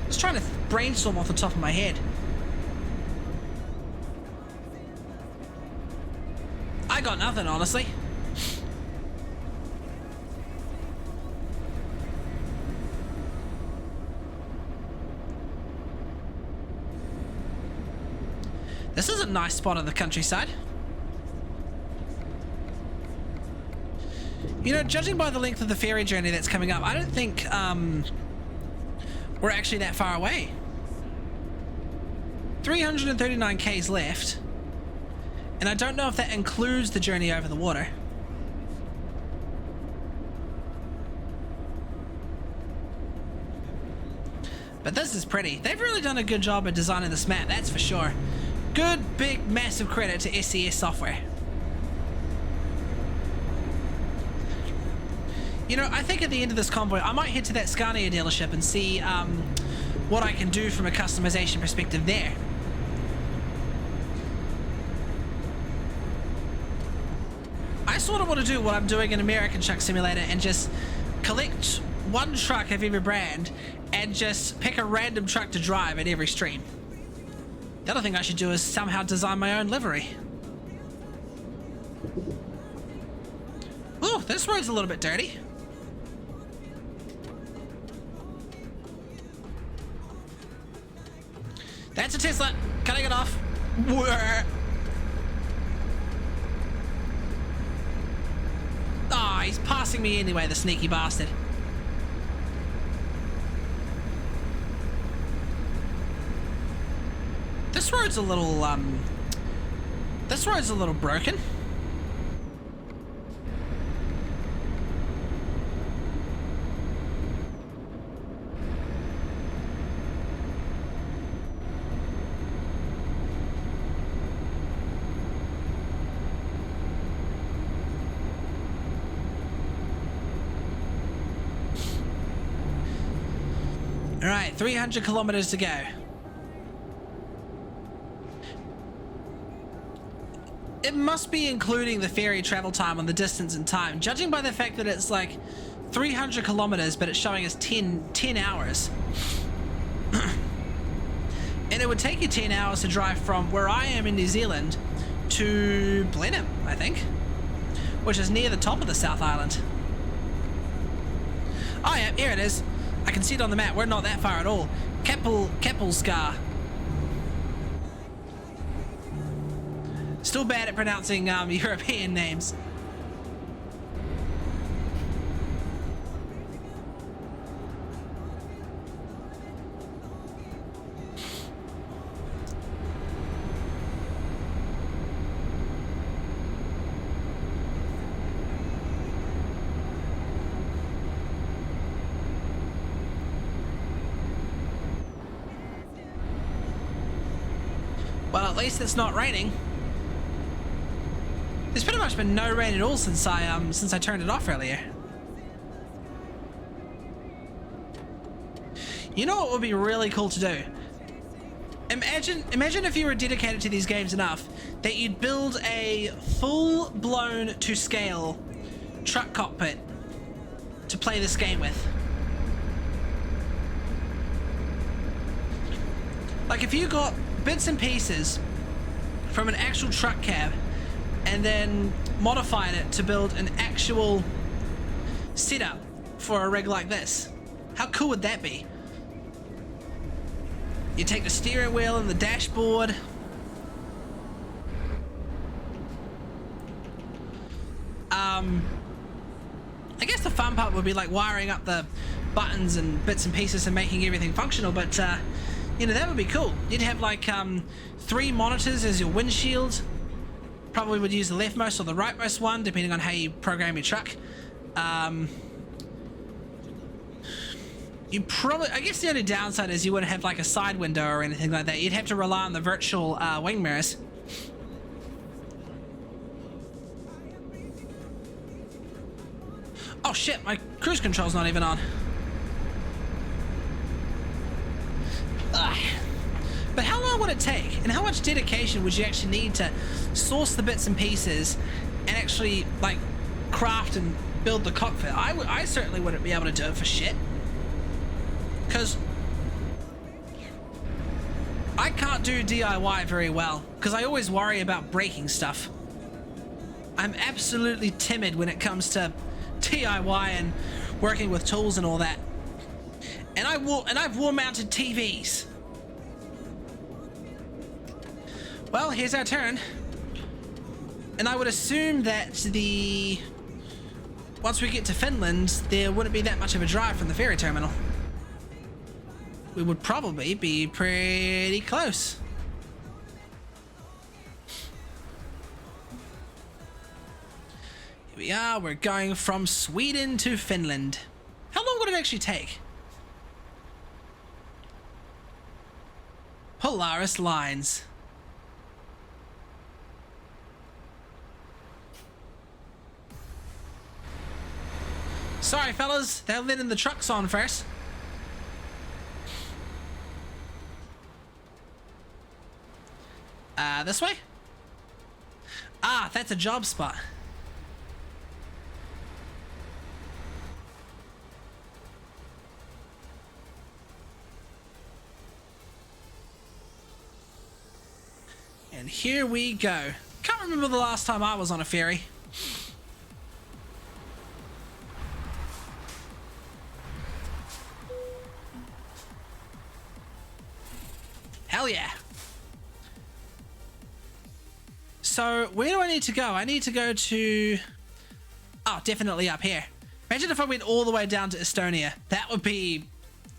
[SPEAKER 1] Just trying to brainstorm off the top of my head. I got nothing, honestly. This is a nice spot on the countryside. You know, judging by the length of the ferry journey that's coming up, I don't think we're actually that far away. 339 k's left. And I don't know if that includes the journey over the water. But this is pretty. They've really done a good job of designing this map, that's for sure. Good, big, massive credit to SCS Software. You know, I think at the end of this convoy, I might head to that Scania dealership and see what I can do from a customization perspective there. I sort of want to do what I'm doing in American Truck Simulator and just collect one truck of every brand and just pick a random truck to drive at every stream. The other thing I should do is somehow design my own livery. Ooh, this road's a little bit dirty. That's a Tesla. Cutting it off. Ah, he's passing me anyway, the sneaky bastard. This road's a little broken. All right, 300 kilometers to go. It must be including the ferry travel time on the distance and time, judging by the fact that it's like 300 kilometers, but it's showing us 10 hours. And it would take you 10 hours to drive from where I am in New Zealand to Blenheim, I think, which is near the top of the South Island. Oh yeah, here it is. I can see it on the map. We're not that far at all. Keppelskar. Still bad at pronouncing European names. Well, at least it's not raining. There's pretty much been no rain at all since I turned it off earlier. You know what would be really cool to do? Imagine if you were dedicated to these games enough that you'd build a full-blown to scale truck cockpit to play this game with. Like if you got bits and pieces from an actual truck cab and then modified it to build an actual setup for a rig like this. How cool would that be? You take the steering wheel and the dashboard. I guess the fun part would be like wiring up the buttons and bits and pieces and making everything functional, but you know, that would be cool. You'd have like 3 monitors as your windshield. Probably would use the leftmost or the rightmost one, depending on how you program your truck. You probably, I guess the only downside is you wouldn't have like a side window or anything like that. You'd have to rely on the virtual wing mirrors. Oh shit, my cruise control's not even on. Ugh. But how long would it take? And how much dedication would you actually need to source the bits and pieces and actually like craft and build the cockpit? I certainly wouldn't be able to do it for shit. Because I can't do DIY very well because I always worry about breaking stuff. I'm absolutely timid when it comes to DIY and working with tools and all that. And I've wall mounted TVs. Well, here's our turn. And I would assume that once we get to Finland, there wouldn't be that much of a drive from the ferry terminal. We would probably be pretty close. Here we are, we're going from Sweden to Finland. How long would it actually take? Polaris lines. Sorry, fellas, they're letting the trucks on first. This way? Ah, that's a job spot. And here we go. Can't remember the last time I was on a ferry. Hell yeah. So where do I need to go? I need to go to... Oh, definitely up here. Imagine if I went all the way down to Estonia. That would be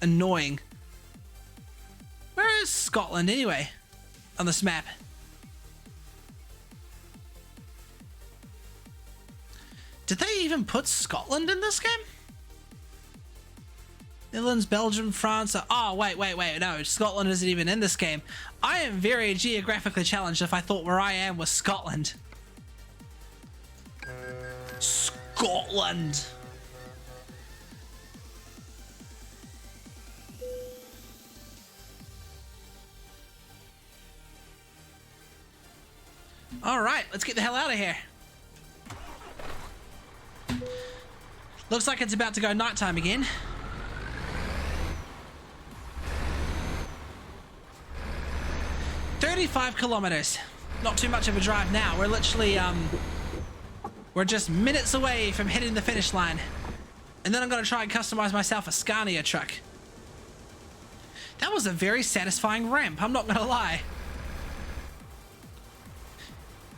[SPEAKER 1] annoying. Where is Scotland anyway on this map? Did they even put Scotland in this game? Netherlands, Belgium, France. Oh, wait. No, Scotland isn't even in this game. I am very geographically challenged if I thought where I am was Scotland. Scotland. All right, let's get the hell out of here. Looks like it's about to go nighttime again. "35 kilometers. Not too much of a drive now. We're literally, we're just minutes away from hitting the finish line. And then I'm going to try and customize myself a Scania truck. That was a very satisfying ramp, I'm not going to lie.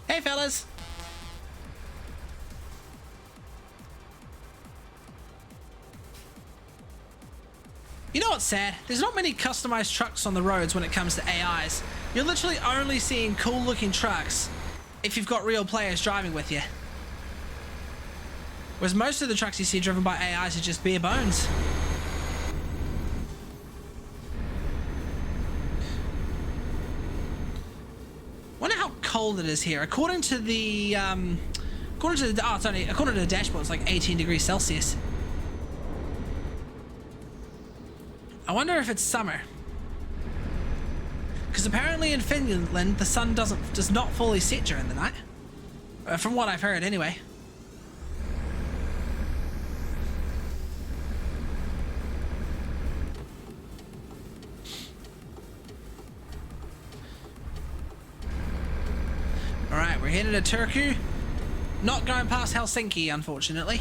[SPEAKER 1] Hey, fellas. You know what's sad? There's not many customized trucks on the roads when it comes to AIs. You're literally only seeing cool looking trucks if you've got real players driving with you. Whereas most of the trucks you see driven by AIs are just bare bones. Wonder how cold it is here. According to the according to the dashboard, it's like 18 degrees Celsius. I wonder if it's summer. Because apparently in Finland, the sun does not fully set during the night. From what I've heard, anyway. Alright, we're headed to Turku. Not going past Helsinki, unfortunately.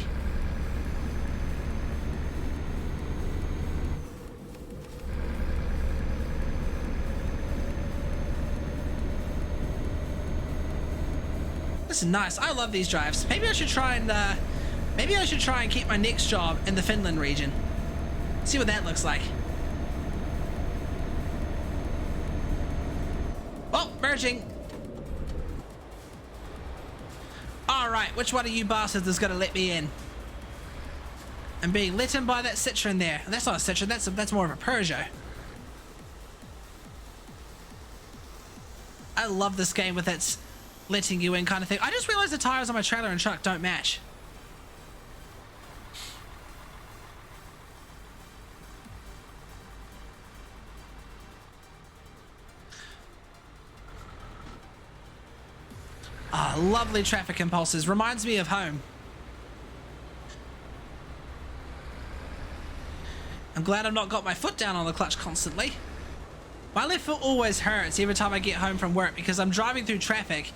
[SPEAKER 1] This is nice. I love these drives. Maybe I should try and keep my next job in the Finland region. See what that looks like. Oh, merging. Alright, which one of you bastards is gonna let me in? I'm being let in by that Citroen there. That's not a Citroen, that's more of a Peugeot. I love this game with its letting you in kind of thing. I just realized the tires on my trailer and truck don't match. Ah, lovely traffic impulses. Reminds me of home. I'm glad I've not got my foot down on the clutch constantly. My left foot always hurts every time I get home from work because I'm driving through traffic,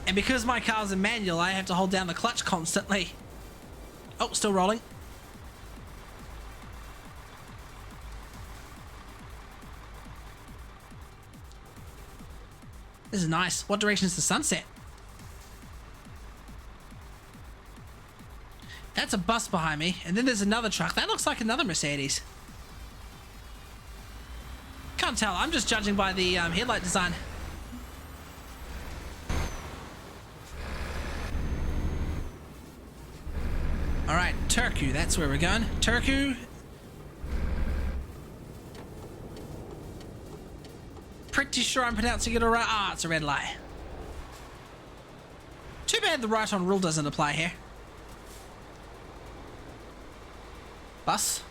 [SPEAKER 1] and because my car's a manual, I have to hold down the clutch constantly. Oh, still rolling. This is nice. What direction is the sunset? That's a bus behind me, and then there's another truck. That looks like another Mercedes. Can't tell. I'm just judging by the headlight design. Alright, Turku. That's where we're going. Turku. Pretty sure I'm pronouncing it alright. Ah, it's a red light. Too bad the right on rule doesn't apply here. Bus.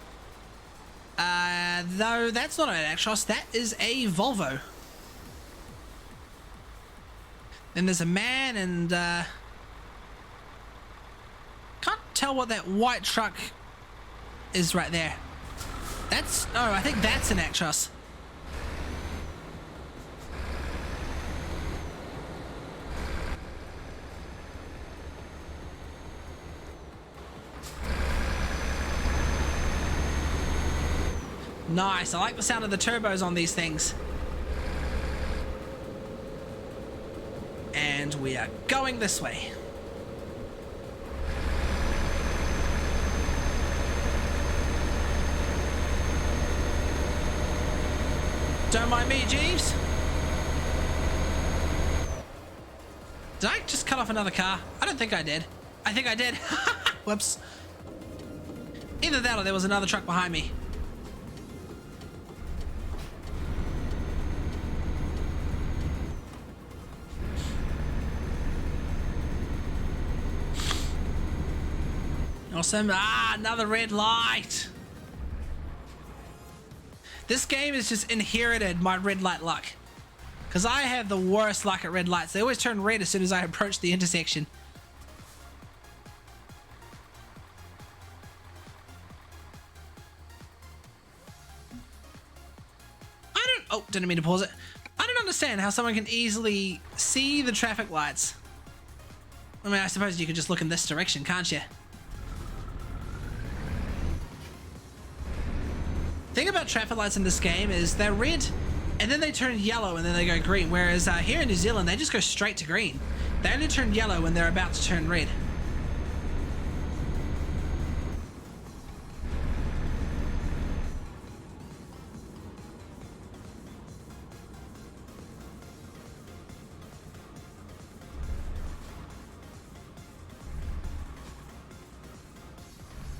[SPEAKER 1] Though that's not an Actros, that is a Volvo. Then there's a man and can't tell what that white truck is right there. That's, oh, I think that's an Actros. Nice. I like the sound of the turbos on these things. And we are going this way. Don't mind me, Jeeves. Did I just cut off another car? I don't think I did. I think I did. Whoops. Either that or there was another truck behind me. Awesome. Ah, another red light. This game has just inherited my red light luck. Because I have the worst luck at red lights. They always turn red as soon as I approach the intersection. Oh, didn't mean to pause it. I don't understand how someone can easily see the traffic lights. I mean, I suppose you could just look in this direction, can't you? The thing about traffic lights in this game is they're red and then they turn yellow and then they go green, whereas here in New Zealand they just go straight to green. They only turn yellow when they're about to turn red.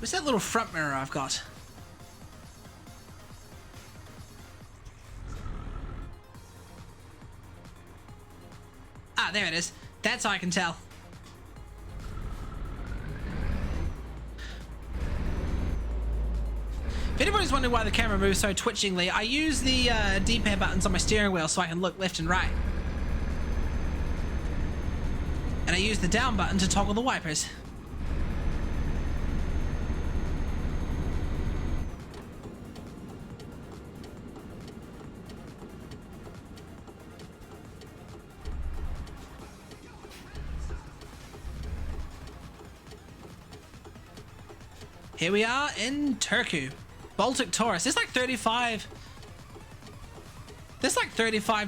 [SPEAKER 1] Where's that little front mirror I've got? Ah, there it is. That's how I can tell. If anybody's wondering why the camera moves so twitchingly, I use the D-pad buttons on my steering wheel so I can look left and right. And I use the down button to toggle the wipers. Here we are in Turku, Baltic Taurus. There's like 35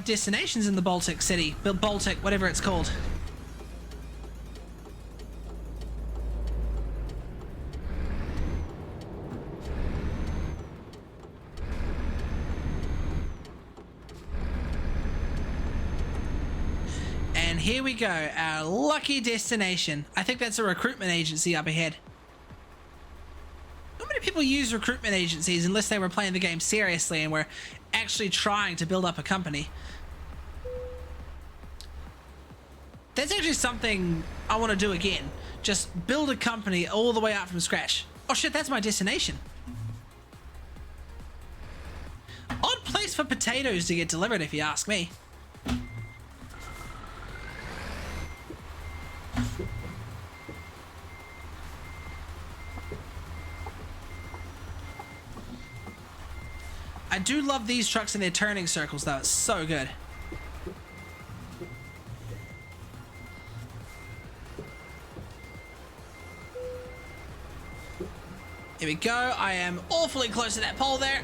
[SPEAKER 1] destinations in the Baltic city, Baltic, whatever it's called. And here we go, our lucky destination. I think that's a recruitment agency up ahead. Not many people use recruitment agencies unless they were playing the game seriously and were actually trying to build up a company. That's actually something I want to do again. Just build a company all the way up from scratch. Oh shit, that's my destination. Odd place for potatoes to get delivered if you ask me. I do love these trucks in their turning circles though, it's so good. Here we go, I am awfully close to that pole there.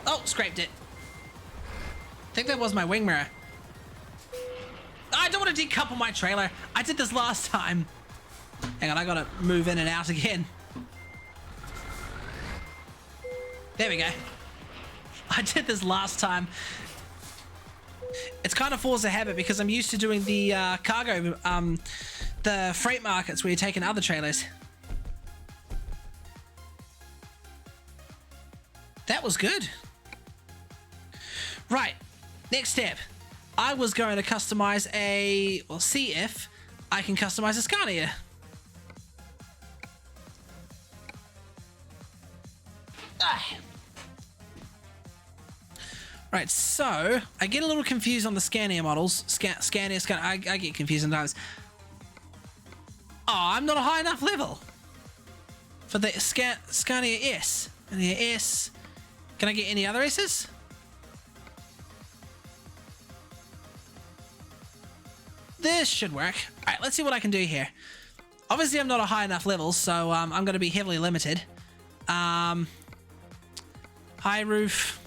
[SPEAKER 1] Oh, scraped it. I think that was my wing mirror. I don't want to decouple my trailer. I did this last time. Hang on, I gotta move in and out again. There we go. I did this last time. It's kind of forced a habit because I'm used to doing the cargo, the freight markets where you're taking other trailers. That was good. Right, next step. I was going to customize a, well, see if I can customize a Scania. Ah. Right, so I get a little confused on the Scania models. Scania, I get confused sometimes. Oh, I'm not a high enough level for the Scania S. And the S. Can I get any other S's? This should work. All right, let's see what I can do here. Obviously, I'm not a high enough level, so I'm going to be heavily limited. High roof.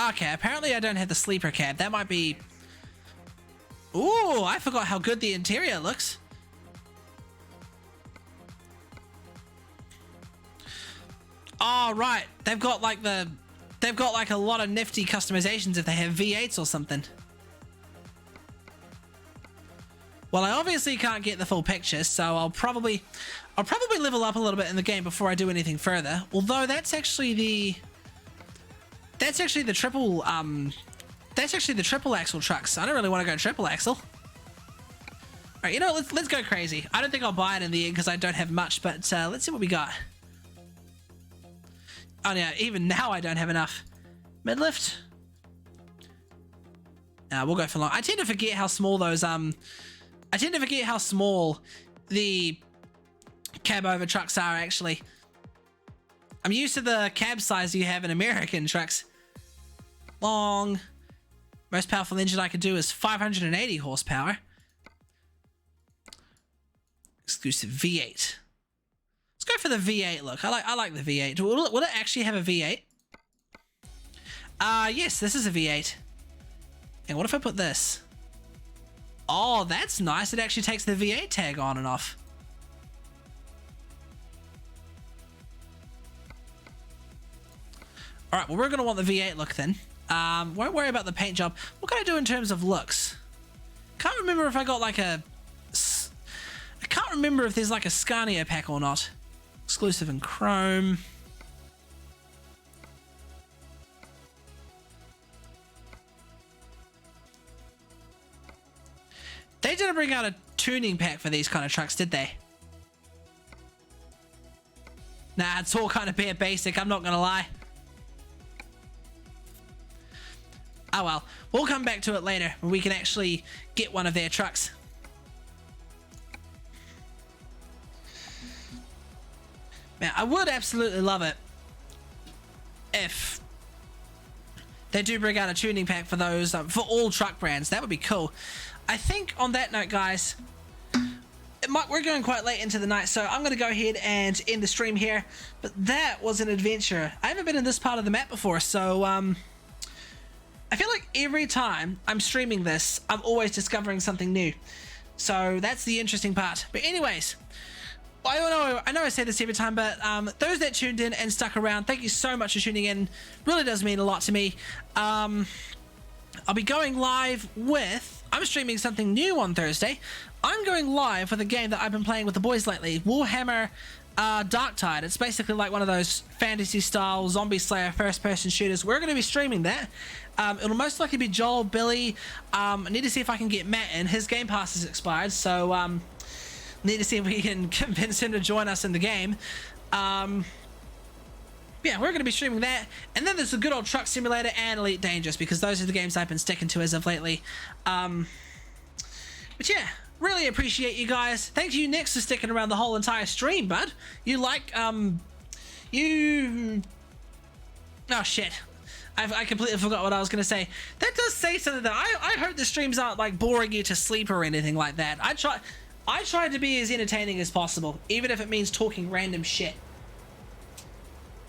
[SPEAKER 1] Okay, apparently I don't have the sleeper cab. That might be... Ooh, I forgot how good the interior looks. Oh, right. They've got like a lot of nifty customizations if they have V8s or something. Well, I obviously can't get the full picture, so I'll probably level up a little bit in the game before I do anything further. Although that's actually the triple axle trucks. I don't really want to go triple axle. All right, you know, let's go crazy. I don't think I'll buy it in the end because I don't have much, but let's see what we got. Oh yeah, even now I don't have enough. Mid lift. We'll go for long. I tend to forget how small those the cab over trucks are actually. I'm used to the cab size you have in American trucks. Long. Most powerful engine I could do is 580 horsepower. Exclusive V8. Let's go for the V8 look. I like the V8. Will it actually have a V8? Yes, this is a V8. And what if I put this? Oh, that's nice. It actually takes the V8 tag on and off. All right, well, we're going to want the V8 look then. Won't worry about the paint job. What can I do in terms of looks? Can't remember if I got like a... I can't remember if there's like a Scania pack or not. Exclusive in chrome. They didn't bring out a tuning pack for these kind of trucks, did they? Nah, it's all kind of bare basic, I'm not gonna lie. Oh well, we'll come back to it later when we can actually get one of their trucks. Man, I would absolutely love it if they do bring out a tuning pack for those, for all truck brands. That would be cool. I think on that note, guys, we're going quite late into the night, so I'm going to go ahead and end the stream here. But that was an adventure. I haven't been in this part of the map before, so I feel like every time I'm streaming this, I'm always discovering something new. So that's the interesting part. But anyways, I know I say this every time, but those that tuned in and stuck around, thank you so much for tuning in. Really does mean a lot to me. I'll be going live with... I'm streaming something new on Thursday. I'm going live with a game that I've been playing with the boys lately, Warhammer Darktide. It's basically like one of those fantasy-style zombie slayer first-person shooters. We're going to be streaming that. It'll most likely be Joel, Billy. I need to see if I can get Matt in. His Game Pass is expired, so need to see if we can convince him to join us in the game. Yeah, we're going to be streaming that. And then there's the good old Truck Simulator and Elite Dangerous, because those are the games I've been sticking to as of lately. But yeah, really appreciate you guys. Thank you, Nix, for sticking around the whole entire stream, bud. You like, Oh, shit. I completely forgot what I was going to say. That does say something that I hope the streams aren't, like, boring you to sleep or anything like that. I try to be as entertaining as possible, even if it means talking random shit.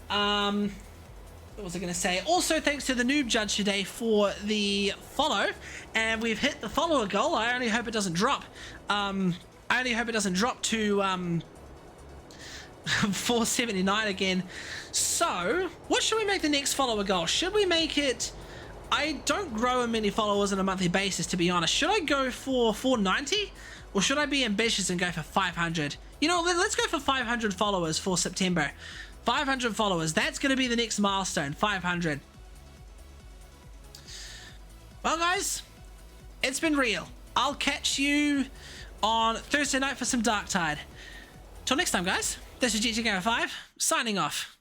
[SPEAKER 1] What was I going to say? Also, thanks to the noob judge today for the follow, and we've hit the follower goal. I only hope it doesn't drop. I only hope it doesn't drop to 479 again. So, what should we make the next follower goal? Should we make it... I don't grow a many followers on a monthly basis, to be honest. Should I go for 490? Or should I be ambitious and go for 500? You know, let's go for 500 followers for September. 500 followers. That's going to be the next milestone. 500. Well, guys, it's been real. I'll catch you on Thursday night for some Darktide. Till next time, guys. This is GT Gamer 5, signing off.